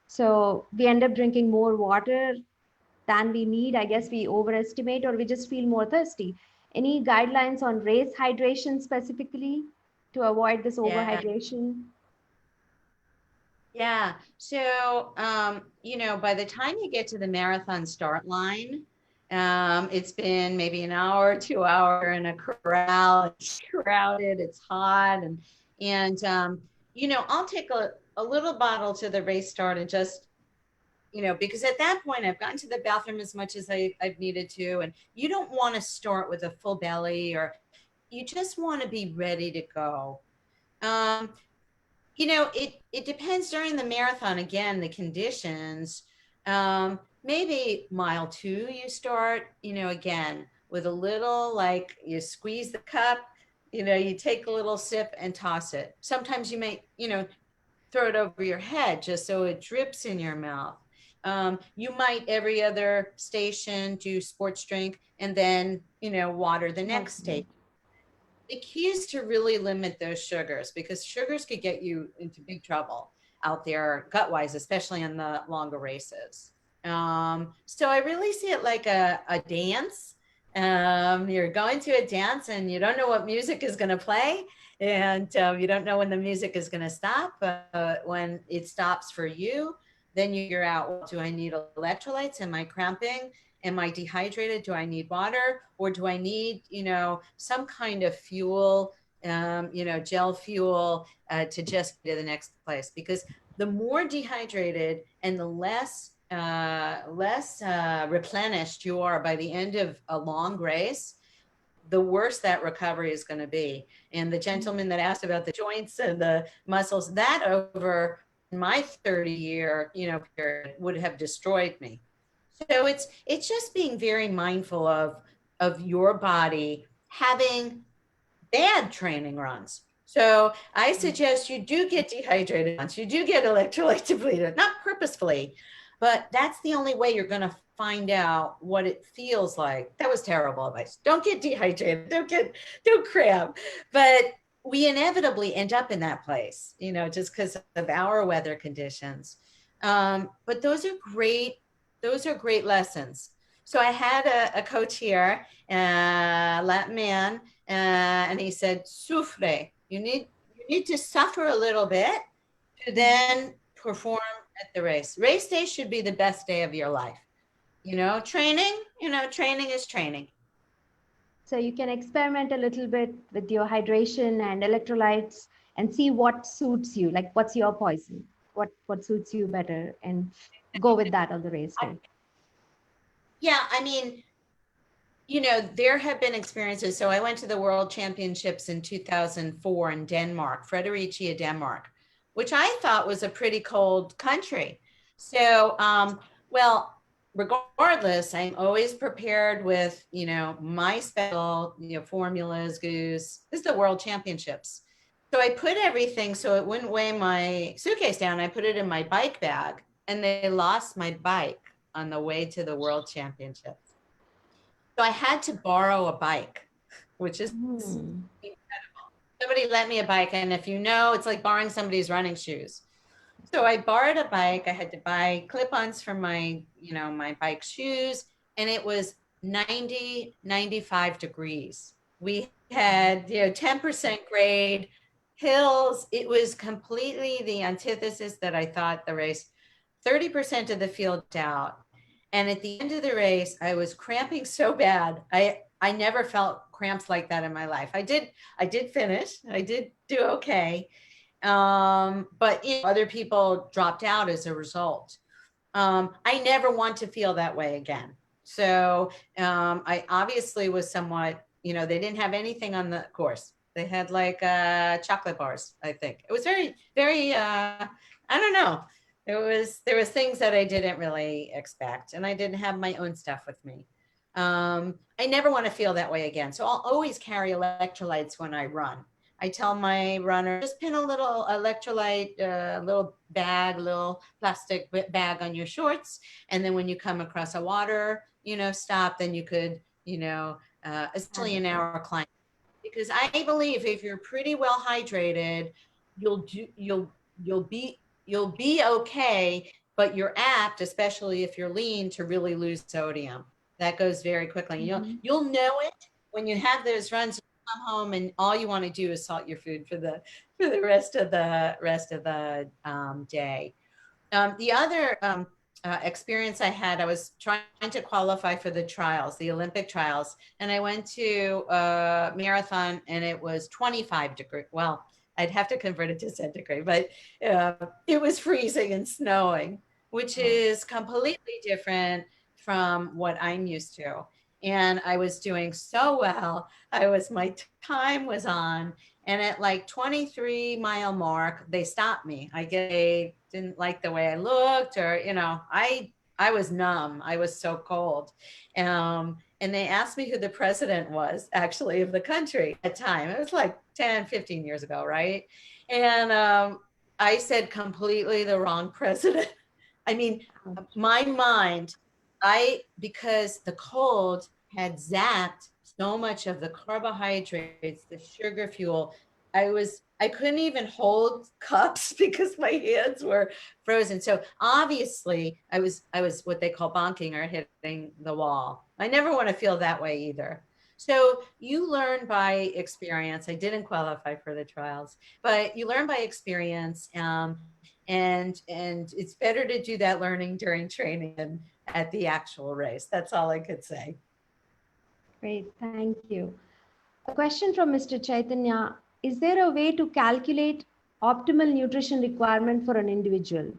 So we end up drinking more water than we need. I guess we overestimate, or we just feel more thirsty. Any guidelines on race hydration specifically to avoid this Yeah. overhydration? Yeah. So, by the time you get to the marathon start line, it's been maybe an hour, 2 hour in a corral. It's crowded, it's hot. And I'll take a little bottle to the race start and just, because at that point I've gotten to the bathroom as much as I've needed to. And you don't want to start with a full belly, or you just want to be ready to go. It depends during the marathon, again, the conditions. Maybe mile 2, you start, again, with a little, like, you squeeze the cup, you take a little sip and toss it. Sometimes you may, throw it over your head just so it drips in your mouth. You might every other station do sports drink and then, water the next station. The key is to really limit those sugars, because sugars could get you into big trouble out there gut-wise, especially in the longer races. So I really see it like a dance. You're going to a dance and you don't know what music is going to play, and you don't know when the music is going to stop. When it stops for you, then you figure out, well, do I need electrolytes? Am I cramping? Am I dehydrated? Do I need water? Or do I need, some kind of fuel, gel fuel to just get to the next place? Because the more dehydrated and the less replenished you are by the end of a long race, the worse that recovery is going to be. And the gentleman that asked about the joints and the muscles, that over my 30-year, period would have destroyed me. So it's just being very mindful of your body having bad training runs. So I suggest you do get dehydrated once, you do get electrolyte depleted, not purposefully, but that's the only way you're going to find out what it feels like. That was terrible advice. Don't get dehydrated, don't cramp. But we inevitably end up in that place, just because of our weather conditions. But those are great lessons. So I had a coach here, Latin man, and he said, "Sufre. You need to suffer a little bit to then perform at the race. Race day should be the best day of your life. Training is training." So you can experiment a little bit with your hydration and electrolytes and see what suits you, like what's your poison, what suits you better, and go with that on the race day. Yeah, I mean, there have been experiences. So I went to the World Championships in 2004 in Denmark, Fredericia, Denmark, which I thought was a pretty cold country. So, regardless, I'm always prepared with, my special, formulas, goose. This is the World Championships. So I put everything so it wouldn't weigh my suitcase down. I put it in my bike bag, and they lost my bike on the way to the World Championships. So I had to borrow a bike, which is somebody lent me a bike, and if you know, it's like borrowing somebody's running shoes. So I borrowed a bike. I had to buy clip-ons for my, my bike shoes, and it was 90, 95 degrees. We had, 10% grade, hills. It was completely the antithesis that I thought the race. 30% of the field out. And at the end of the race, I was cramping so bad. I never felt cramps like that in my life. I did finish. I did do okay. But other people dropped out as a result. I never want to feel that way again. So I obviously was somewhat, they didn't have anything on the course. They had like chocolate bars, I think. It was very, very, I don't know. There was things that I didn't really expect, and I didn't have my own stuff with me. I never want to feel that way again. So I'll always carry electrolytes when I run. I tell my runner, just pin a little electrolyte, little plastic bag on your shorts. And then when you come across a water, stop, then you could, especially in our climate. Because I believe if you're pretty well hydrated, you'll be okay, but you're apt, especially if you're lean, to really lose sodium. That goes very quickly. You'll know it when you have those runs. You come home and all you want to do is salt your food for the rest of the day. The other experience I had, I was trying to qualify for the trials, the Olympic trials, and I went to a marathon, and it was 25 degrees. Well, I'd have to convert it to centigrade, but it was freezing and snowing, which is completely different from what I'm used to. And I was doing so well. My time was on, and at like 23-mile mark, they stopped me. They didn't like the way I looked, or, I was numb. I was so cold. And they asked me who the president was, actually, of the country at the time. It was like 10, 15 years ago, right? And I said completely the wrong president. I mean, my mind, because the cold had zapped so much of the carbohydrates, the sugar fuel, I couldn't even hold cups because my hands were frozen. So obviously I was what they call bonking, or hitting the wall. I never want to feel that way either. So you learn by experience. I didn't qualify for the trials, but you learn by experience. And it's better to do that learning during training than at the actual race. That's all I could say. Great, thank you. A question from Mr. Chaitanya. Is there a way to calculate optimal nutrition requirement for an individual?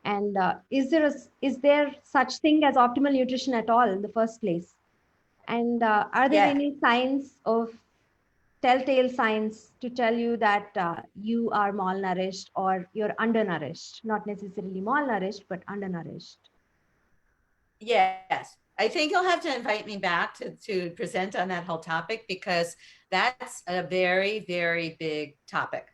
And is there such thing as optimal nutrition at all in the first place? And are there any signs of telltale signs to tell you that you are malnourished or you're undernourished? Not necessarily malnourished, but undernourished. Yes. I think you'll have to invite me back to present on that whole topic, because that's a very, very big topic.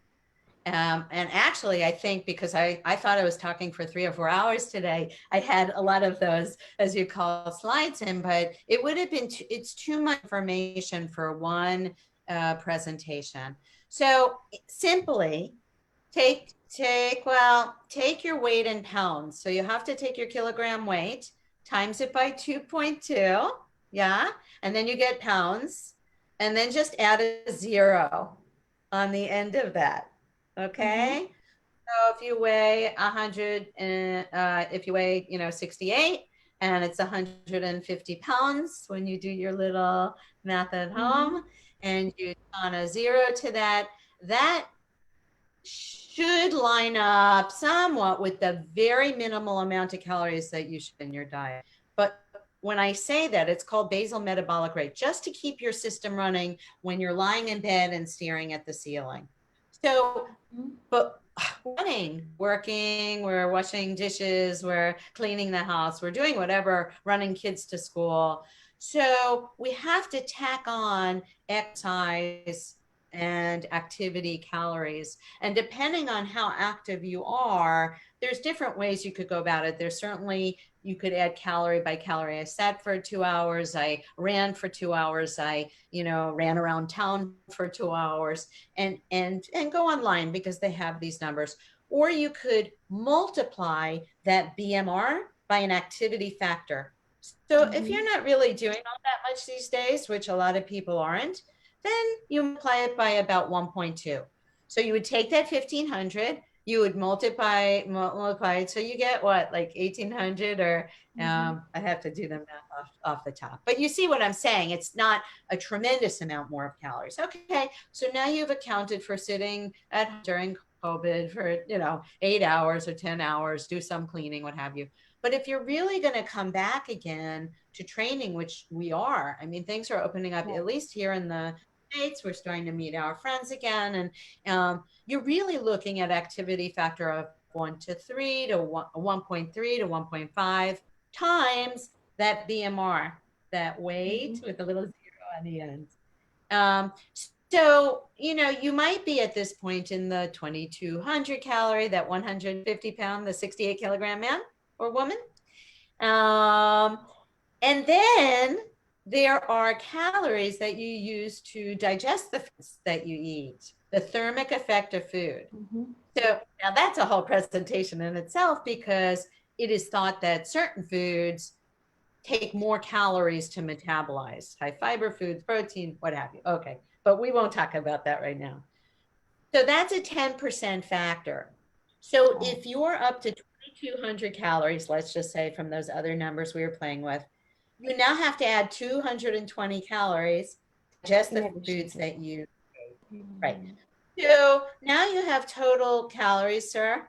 And actually, I think because I thought I was talking for 3 or 4 hours today, I had a lot of those, as you call, slides in, but it would have been, it's too much information for one presentation. So simply take your weight in pounds. So you have to take your kilogram weight, times it by 2.2, yeah? And then you get pounds, and then just add a 0 on the end of that, okay? So if you weigh 100, if you weigh, 68, and it's 150 pounds, when you do your little math at home, and you on a 0 to that, that should line up somewhat with the very minimal amount of calories that you should in your diet. But when I say that, it's called basal metabolic rate, just to keep your system running when you're lying in bed and staring at the ceiling. So, but running, working, we're washing dishes, we're cleaning the house, we're doing whatever, running kids to school. So we have to tack on exercise and activity calories. And depending on how active you are, there's different ways you could go about it. There's certainly, you could add calorie by calorie. I sat for 2 hours, I ran for 2 hours, I, ran around town for 2 hours, and go online because they have these numbers. Or you could multiply that BMR by an activity factor. So if you're not really doing all that much these days, which a lot of people aren't, then you multiply it by about 1.2. So you would take that 1500, you would multiply it, so you get what, like 1800, or I have to do the math off the top. But you see what I'm saying? It's not a tremendous amount more of calories. Okay, so now you've accounted for sitting at during COVID for 8 hours or 10 hours, do some cleaning, what have you. But if you're really going to come back again to training, which we are, I mean, things are opening up, at least here in the States, we're starting to meet our friends again. And you're really looking at activity factor of 1 to 3 to 1.3 to 1.5 times that BMR, that weight with a little zero on the end. So, you might be at this point in the 2200 calorie, that 150 pound, the 68 kilogram man or woman. And then there are calories that you use to digest the foods that you eat, the thermic effect of food. So now that's a whole presentation in itself, because it is thought that certain foods take more calories to metabolize, high fiber foods, protein, what have you. Okay, but we won't talk about that right now. So that's a 10% factor. So if you're up to 2200 calories, let's just say, from those other numbers we were playing with, you now have to add 220 calories, just the foods that you ate. Right. So now you have total calories, sir,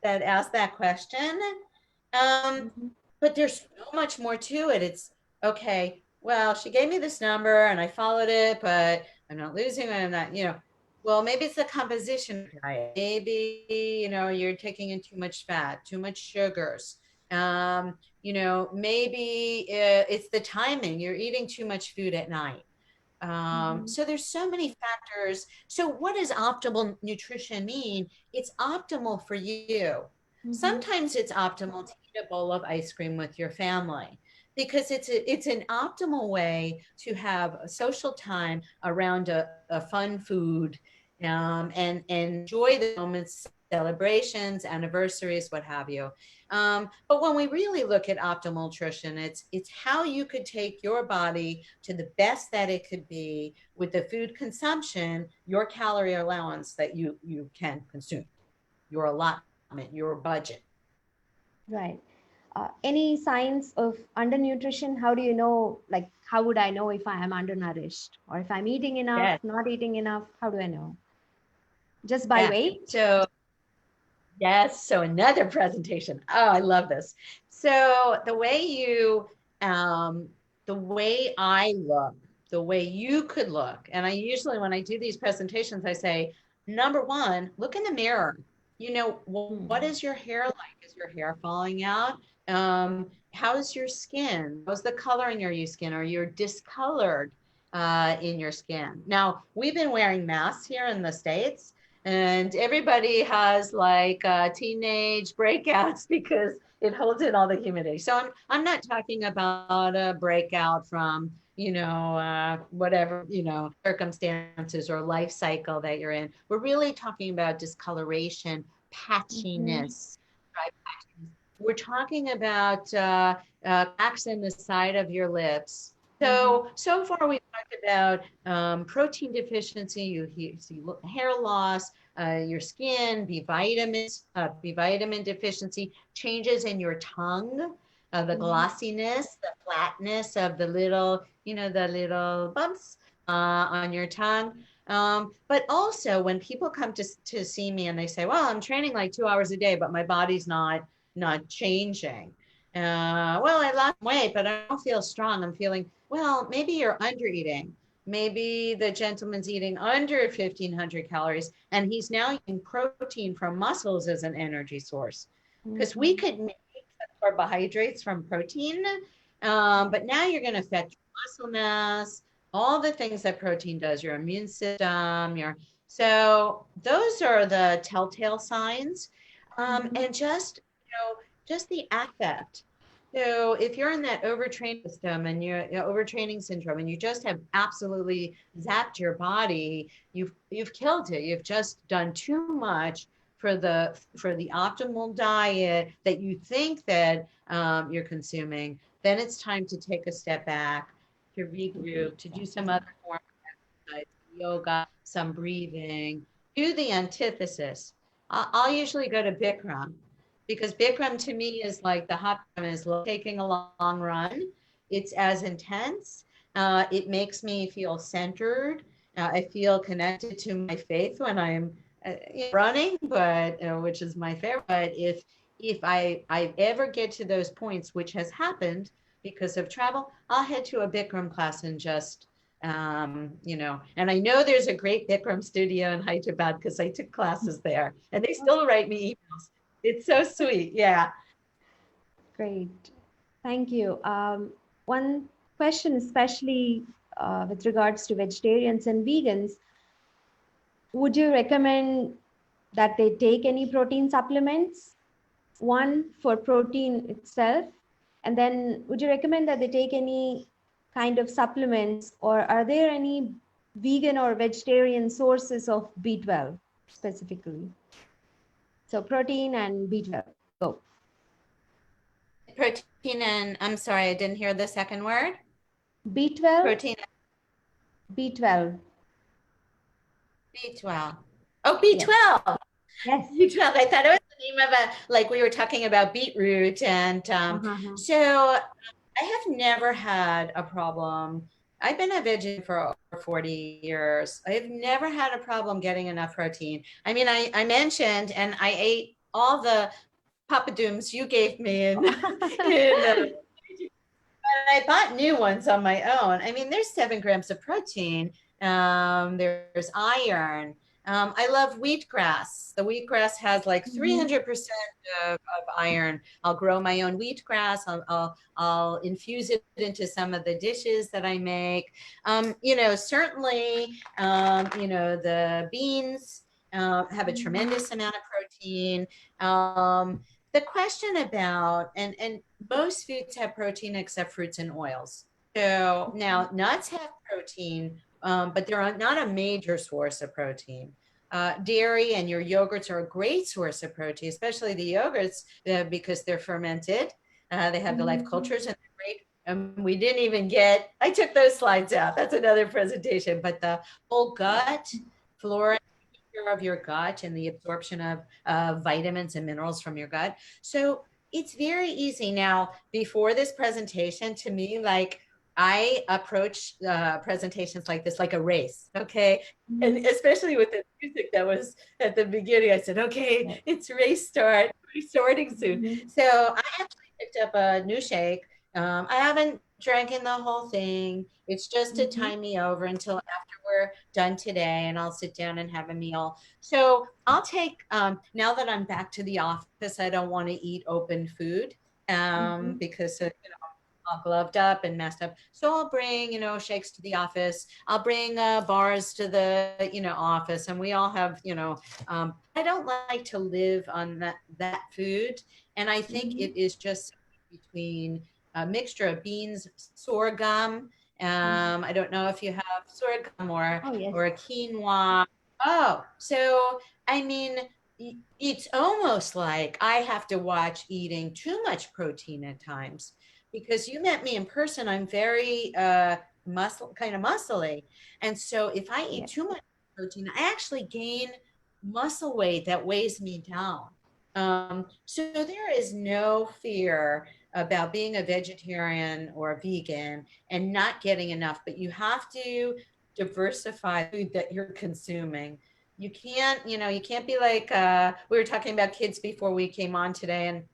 that asked that question. But there's so much more to it. It's okay, well, she gave me this number and I followed it, but I'm not losing, I'm not, well, maybe it's the composition diet. Maybe, you're taking in too much fat, too much sugars. Maybe it's the timing. You're eating too much food at night. So there's so many factors. So what does optimal nutrition mean? It's optimal for you. Sometimes it's optimal to eat a bowl of ice cream with your family, because it's an optimal way to have a social time around a fun food, and enjoy the moments, celebrations, anniversaries, what have you. But when we really look at optimal nutrition, it's how you could take your body to the best that it could be with the food consumption, your calorie allowance that you can consume, your allotment, your budget. Right. Any signs of undernutrition? How do you know, like, how would I know if I am undernourished, or if I'm eating enough, not eating enough? How do I know? Just by weight? So yes, so another presentation. Oh, I love this. So the way I look, the way you could look, and I usually, when I do these presentations, I say, number one, look in the mirror. What is your hair like? Is your hair falling out? How's your skin? How's the color in your skin? Are you discolored in your skin? Now, we've been wearing masks here in the States, and everybody has like teenage breakouts because it holds in all the humidity. So I'm not talking about a breakout from, whatever, circumstances or life cycle that you're in. We're really talking about discoloration, patchiness, dry patches. We're talking about cracks in the side of your lips. So far we've talked about protein deficiency, you see hair loss, your skin, B vitamin deficiency, changes in your tongue, the glossiness, the flatness of the little bumps on your tongue. But also when people come to see me and they say, well, I'm training like 2 hours a day, but my body's not changing. Well, I lost weight, but I don't feel strong. I'm feeling, well, maybe you're under eating. Maybe the gentleman's eating under 1500 calories, and he's now eating protein from muscles as an energy source. Because we could make carbohydrates from protein, but now you're going to affect your muscle mass, all the things that protein does, your immune system, so those are the telltale signs. And just, just the affect. So if you're in that overtraining system and overtraining syndrome, and you just have absolutely zapped your body, you've killed it. You've just done too much for the optimal diet that you think that you're consuming. Then it's time to take a step back, to regroup, to do some other form of exercise, yoga, some breathing, do the antithesis. I'll usually go to Bikram, because Bikram to me is like the hot is taking a long run. It's as intense. It makes me feel centered. I feel connected to my faith when I'm running, but which is my favorite. But if I ever get to those points, which has happened because of travel, I'll head to a Bikram class and just and I know there's a great Bikram studio in Hyderabad because I took classes there, and they still write me emails. It's so sweet. Yeah. Great. Thank you. One question, especially with regards to vegetarians and vegans, would you recommend that they take any protein supplements? One, for protein itself, and then would you recommend that they take any kind of supplements, or are there any vegan or vegetarian sources of B12 specifically? So protein and B12. Go. Protein and, I'm sorry, I didn't hear the second word. B12. Protein. B12. B12. Oh, B12. Yes. B12. I thought it was the name of like we were talking about beetroot. And so I have never had a problem. I've been a vegetarian for over 40 years. I've never had a problem getting enough protein. I mean, I mentioned, and I ate all the papadums you gave me and I bought new ones on my own. I mean, there's 7 grams of protein. There's iron. I love wheatgrass. The wheatgrass has like 300% of iron. I'll grow my own wheatgrass. I'll infuse it into some of the dishes that I make. Certainly, the beans have a tremendous amount of protein. The question about, and most foods have protein except fruits and oils. So now nuts have protein, but they're not a major source of protein. Dairy and your yogurts are a great source of protein, especially the yogurts because they're fermented. They have the life cultures and they're great. We didn't even get, I took those slides out. That's another presentation, but the whole gut flora of your gut and the absorption of vitamins and minerals from your gut. So it's very easy. Now, before this presentation, to me, like I approach presentations like this like a race, okay? And especially with the music that was at the beginning, I said, okay, it's race start, restarting soon. So I actually picked up a new shake. I haven't drank in the whole thing. It's just to time me over until after we're done today, and I'll sit down and have a meal. So I'll take, now that I'm back to the office, I don't want to eat open food because, all gloved up and messed up. So I'll bring, shakes to the office. I'll bring bars to the, office, and we all have, I don't like to live on that food. And I think it is just between a mixture of beans, sorghum. I don't know if you have sorghum or a quinoa. Oh, so I mean, it's almost like I have to watch eating too much protein at times, because you met me in person. I'm very kind of muscly, and so if I eat too much protein, I actually gain muscle weight that weighs me down. So there is no fear about being a vegetarian or a vegan and not getting enough, but you have to diversify food that you're consuming. You can't, you can't be like, we were talking about kids before we came on today, and,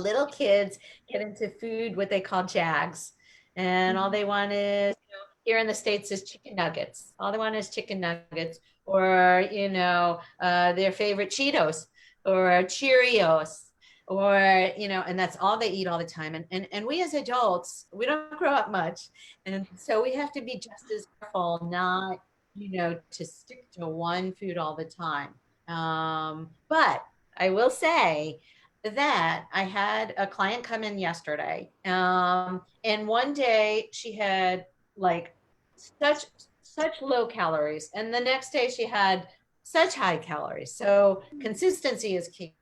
little kids get into food, what they call JAGs. And all they want is, here in the States is chicken nuggets. All they want is chicken nuggets, or, their favorite Cheetos or Cheerios. or, you know, and that's all they eat all the time. And we as adults, we don't grow up much. And so we have to be just as careful not, you know, to stick to one food all the time. But I will say that I had a client come in yesterday, and one day she had like such low calories, and the next day she had such high calories. So consistency is key.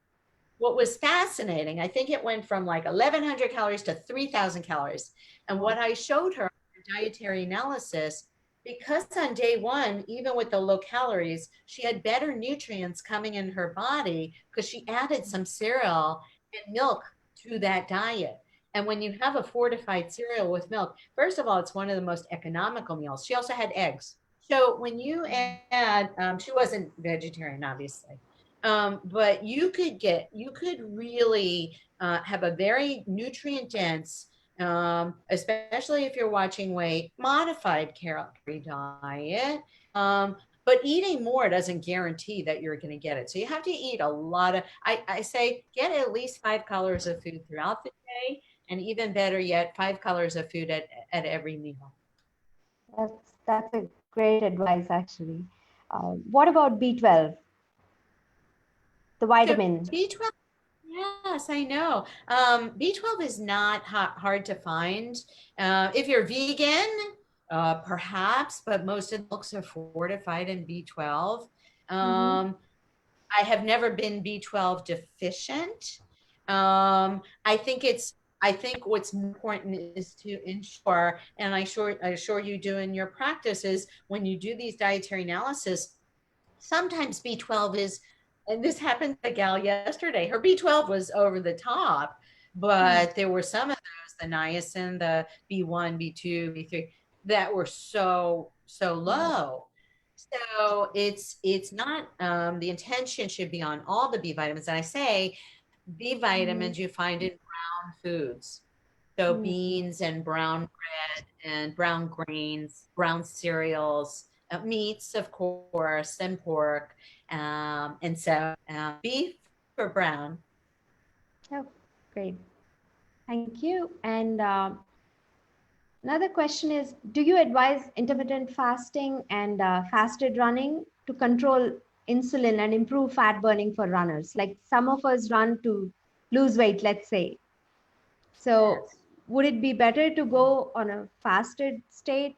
What was fascinating, I think it went from like 1,100 calories to 3,000 calories. And what I showed her in dietary analysis, because on day one, even with the low calories, she had better nutrients coming in her body because she added some cereal and milk to that diet. And when you have a fortified cereal with milk, first of all, it's one of the most economical meals. She also had eggs. So when you add, she wasn't vegetarian, obviously. But you could really have a very nutrient dense, especially if you're watching weight, modified calorie diet. But eating more doesn't guarantee that you're going to get it. So you have to eat a lot of, I say, get at least 5 calories of food throughout the day. And even better yet, 5 calories of food at every meal. That's a great advice, actually. What about B12, the vitamin? So B12, yes, I know. B12 is not hard to find. If you're vegan, perhaps, but most of the milks are fortified in B12. I have never been B12 deficient. I think what's important is to ensure, and I assure you do in your practice, is when you do these dietary analysis, sometimes B12 is, and this happened to a gal yesterday, her B12 was over the top, but there were some of those, the niacin, the B1, B2, B3, that were so low. So it's not, the intention should be on all the B vitamins. And I say B vitamins you find in brown foods. So beans and brown bread and brown grains, brown cereals, meats, of course, and pork. And so beef for brown. Oh, great. Thank you. And another question is, do you advise intermittent fasting and fasted running to control insulin and improve fat burning for runners? Like some of us run to lose weight, let's say. So Yes. would it be better to go on a fasted state?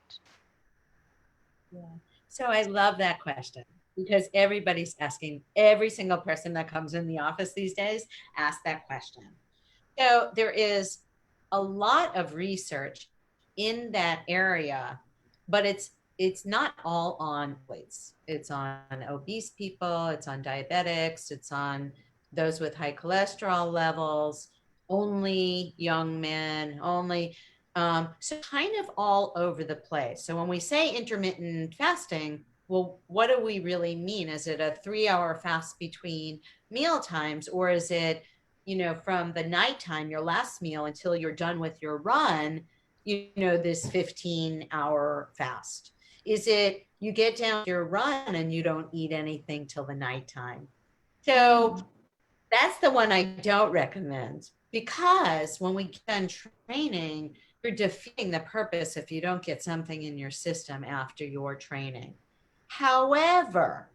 Yeah. So I love that question because everybody's asking, every single person that comes in the office these days asks that question. So there is a lot of research in that area, but it's not all on athletes. It's on obese people, it's on diabetics, it's on those with high cholesterol levels, only young men, only so kind of all over the place. So when we say intermittent fasting, well, what do we really mean? Is it a 3-hour fast between meal times, or is it, you know, from the nighttime, your last meal, until you're done with your run, you know, this 15-hour fast? Is it you get down your run and you don't eat anything till the nighttime? So that's the one I don't recommend, because when we get done training, you're defeating the purpose if you don't get something in your system after your training. However,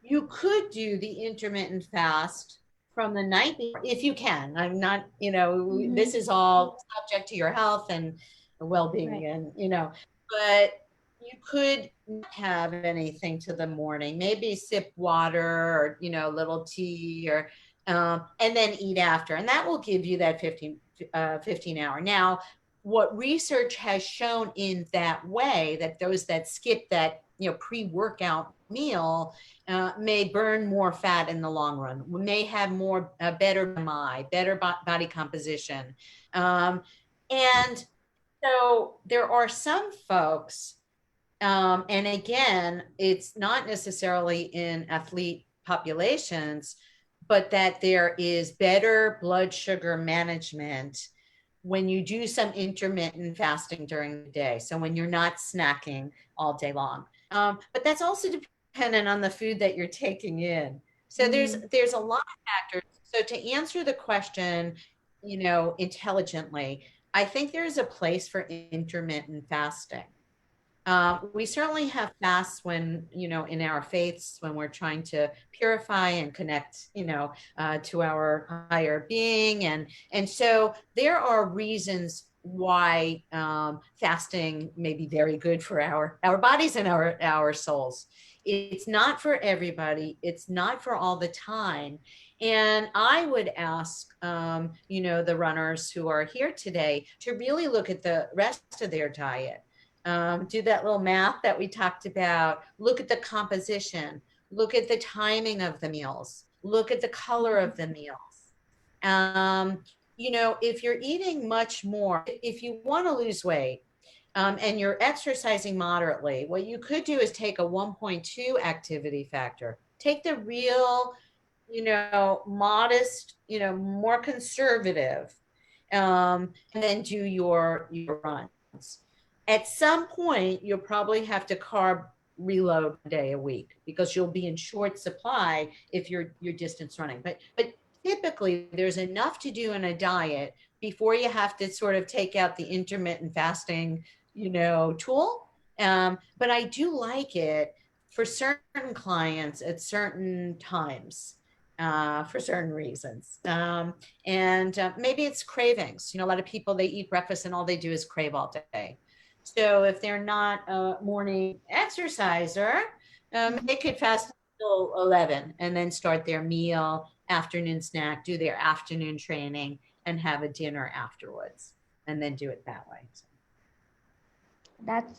you could do the intermittent fast from the night before, if you can. I'm not, you know, this is all subject to your health and well-being, and, you know, but you could not have anything to the morning, maybe sip water or, you know, a little tea, or, and then eat after. And that will give you that 15 hour. Now, what research has shown in that way, that those that skip that, you know, pre-workout meal may burn more fat in the long run, may have more better BMI, better body composition. And so there are some folks, and again, it's not necessarily in athlete populations, but that there is better blood sugar management when you do some intermittent fasting during the day. So when you're not snacking all day long. But that's also dependent on the food that you're taking in. So there's a lot of factors So to answer the question, intelligently, I think there is a place for intermittent fasting. We certainly have fasts when, in our faiths, when we're trying to purify and connect, to our higher being. And so there are reasons why fasting may be very good for our bodies and our souls. It's not for everybody. It's not for all the time. And I would ask, the runners who are here today to really look at the rest of their diet. Do that little math that we talked about. Look at the composition. Look at the timing of the meals. Look at the color of the meals. If you're eating much more, if you want to lose weight and you're exercising moderately, what you could do is take a 1.2 activity factor. Take the real, modest, more conservative, and then do your runs. At some point, you'll probably have to carb reload a day a week because you'll be in short supply if you're distance running. But typically, there's enough to do in a diet before you have to sort of take out the intermittent fasting, tool. But I do like it for certain clients at certain times. For certain reasons. And maybe it's cravings. A lot of people, they eat breakfast and all they do is crave all day. So if they're not a morning exerciser, they could fast until 11 and then start their meal, afternoon snack, do their afternoon training, and have a dinner afterwards, and then do it that way.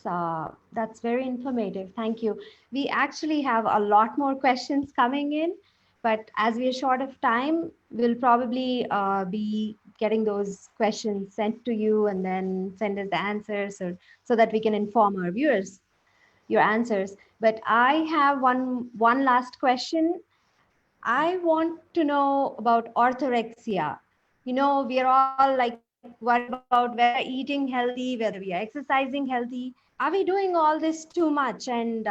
So. That's very informative. Thank you. We actually have a lot more questions coming in, but as we are short of time, we'll probably be getting those questions sent to you and then send us the answers so that we can inform our viewers your answers. But I have one last question. I want to know about orthorexia. We are all like worried about whether eating healthy, whether we are exercising healthy. Are we doing all this too much? And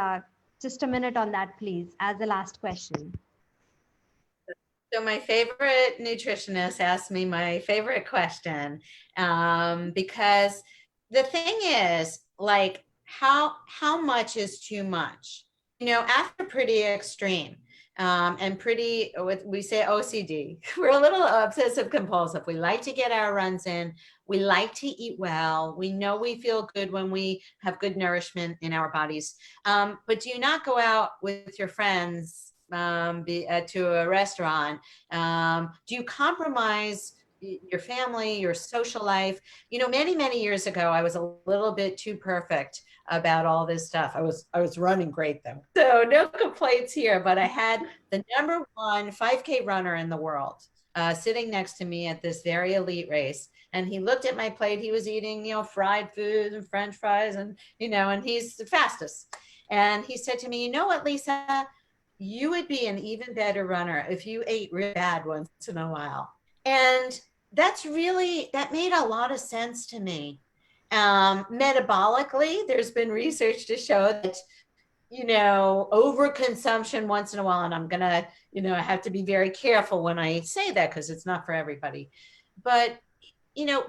just a minute on that, please, as the last question. So my favorite nutritionist asked me my favorite question because the thing is, like, how much is too much? After pretty extreme and pretty, we say OCD, we're a little obsessive compulsive. We like to get our runs in. We like to eat well. We know we feel good when we have good nourishment in our bodies. But do not go out with your friends to a restaurant. Do you compromise your family, your social life? Many years ago, I was a little bit too perfect about all this stuff. I was running great though, so no complaints here. But I had the #1 5K runner in the world sitting next to me at this very elite race, and he looked at my plate. He was eating, fried food and French fries, and and he's the fastest. And he said to me, "You know what, Lisa? You would be an even better runner if you ate real bad once in a while." And that made a lot of sense to me. Metabolically, there's been research to show that, overconsumption once in a while, and I'm going to, I have to be very careful when I say that because it's not for everybody. But,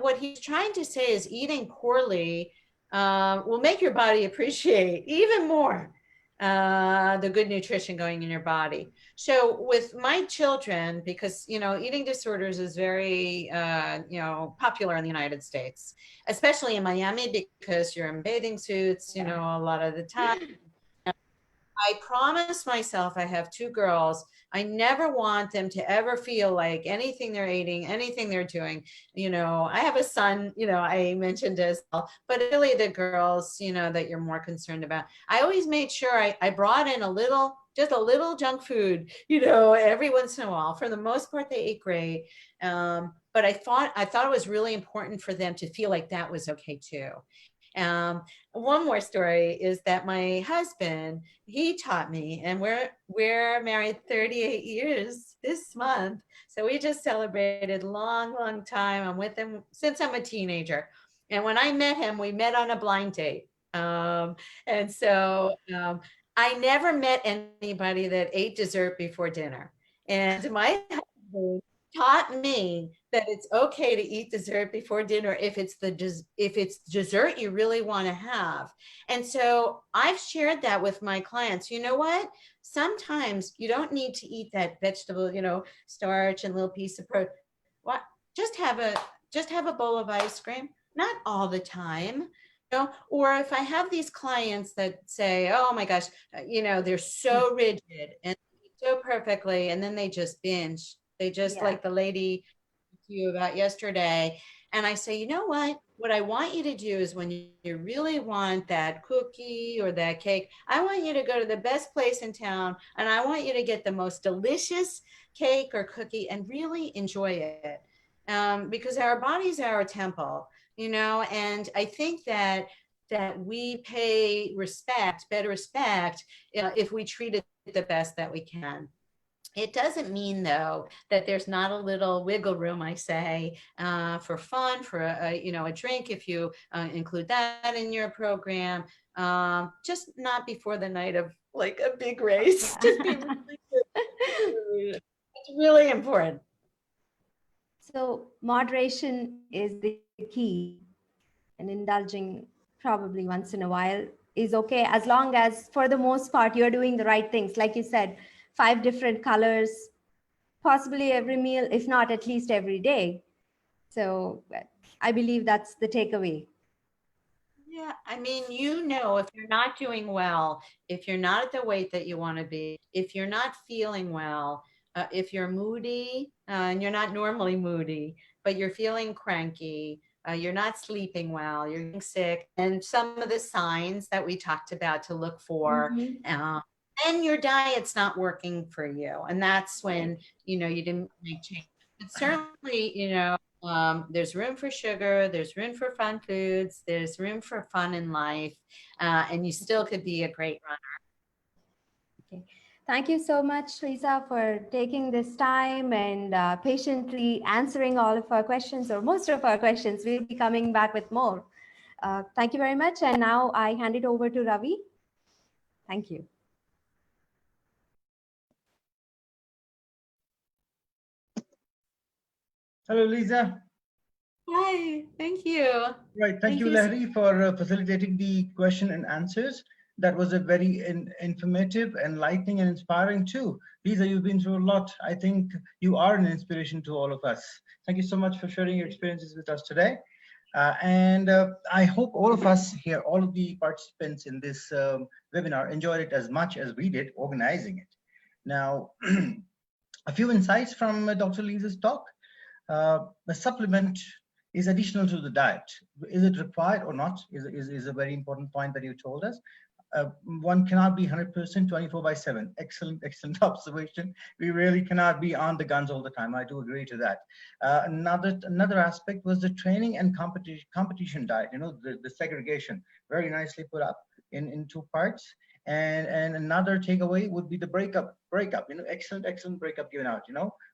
what he's trying to say is eating poorly will make your body appreciate even more the good nutrition going in your body. So with my children, because, eating disorders is very, popular in the United States, especially in Miami, because you're in bathing suits, a lot of the time. I promised myself, I have 2 girls, I never want them to ever feel like anything they're eating, anything they're doing, I have a son, I mentioned as well, but really the girls, that you're more concerned about. I always made sure I brought in just a little junk food, every once in a while. For the most part, they ate great. But I thought it was really important for them to feel like that was okay too. One more story is that my husband, he taught me, and we're married 38 years this month. So we just celebrated long time. I'm with him since I'm a teenager. And when I met him, we met on a blind date. And so I never met anybody that ate dessert before dinner. And my husband taught me that it's okay to eat dessert before dinner if it's dessert you really want to have. And so I've shared that with my clients. You know what? Sometimes you don't need to eat that vegetable, starch and little piece of protein. What? Just have a bowl of ice cream. Not all the time. Or if I have these clients that say, oh my gosh, they're so rigid and so perfectly, and then they just binge. They just like the lady to you about yesterday. And I say, you know what I want you to do is when you really want that cookie or that cake, I want you to go to the best place in town and I want you to get the most delicious cake or cookie and really enjoy it. Because our body's our temple, and I think that we pay better respect, if we treat it the best that we can. It doesn't mean, though, that there's not a little wiggle room, I say, for fun, for a drink, if you include that in your program. Just not before the night of like a big race. Just be really good. It's really important. So moderation is the key, and indulging probably once in a while is okay, as long as for the most part you're doing the right things. Like you said, 5 different colors, possibly every meal, if not at least every day. So I believe that's the takeaway. Yeah, I mean, if you're not doing well, if you're not at the weight that you want to be, if you're not feeling well, if you're moody, and you're not normally moody, but you're feeling cranky, you're not sleeping well, you're getting sick, and some of the signs that we talked about to look for, and your diet's not working for you. And that's when, you didn't make change. But certainly, there's room for sugar, there's room for fun foods, there's room for fun in life, and you still could be a great runner. Okay. Thank you so much, Lisa, for taking this time and patiently answering all of our questions, or most of our questions. We'll be coming back with more. Thank you very much. And now I hand it over to Ravi. Thank you. Hello, Lisa. Hi, thank you. Right, thank you, Lahiri, for facilitating the question and answers. That was a very informative, enlightening, and inspiring too. Lisa, you've been through a lot. I think you are an inspiration to all of us. Thank you so much for sharing your experiences with us today. And I hope all of us here, all of the participants in this webinar enjoyed it as much as we did organizing it. Now, a few insights from Dr. Lisa's talk. The supplement is additional to the diet. Is it required or not is a very important point that you told us. One cannot be 100% 24/7. Excellent observation. We really cannot be on the guns all the time. I do agree to that. Another aspect was the training and competition diet. The segregation, very nicely put up in 2 parts. And another takeaway would be the breakup. Excellent breakup given out.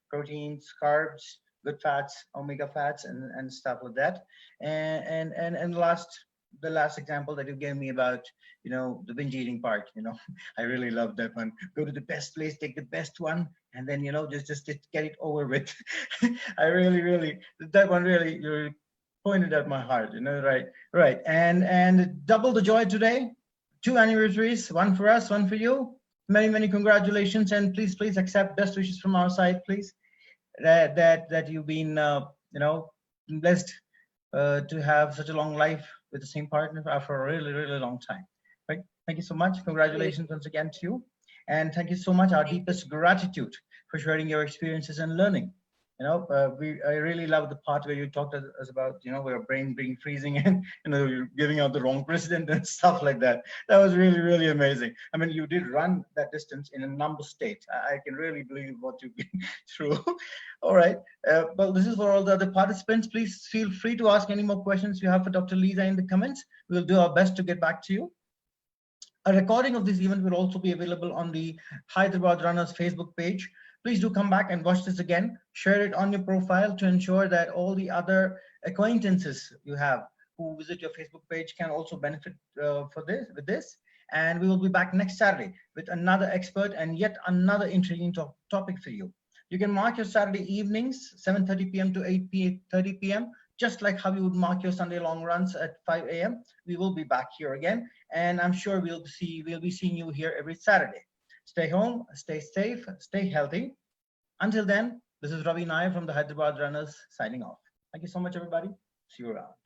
Proteins, carbs, good fats, omega fats, and stuff like that. And the last example that you gave me about, the binge eating part, I really love that one. Go to the best place, take the best one, and then, just get it over with. I really, that one really pointed at my heart, right. And double the joy today, 2 anniversaries, one for us, one for you. Many congratulations, and please accept best wishes from our side, please. That you've been blessed to have such a long life with the same partner for a really long time. Right? Thank you so much. Congratulations once again to you, and thank you so much. Our deepest gratitude for sharing your experiences and learning. I really love the part where you talked to us about our brain being freezing and you're giving out the wrong president and stuff like that. That was really amazing. I mean, you did run that distance in a number state. I can really believe what you've been through. All right. Well, this is for all the other participants. Please feel free to ask any more questions you have for Dr. Lisa in the comments. We'll do our best to get back to you. A recording of this event will also be available on the Hyderabad Runners Facebook page. Please do come back and watch this again. Share it on your profile to ensure that all the other acquaintances you have who visit your Facebook page can also benefit with this. And we will be back next Saturday with another expert and yet another intriguing topic for you. You can mark your Saturday evenings, 7:30 p.m. to 8:30 p.m., just like how you would mark your Sunday long runs at 5 a.m. We will be back here again, and I'm sure we'll be seeing you here every Saturday. Stay home, stay safe, stay healthy. Until then, this is Ravi Nair from the Hyderabad Runners signing off. Thank you so much, everybody. See you around.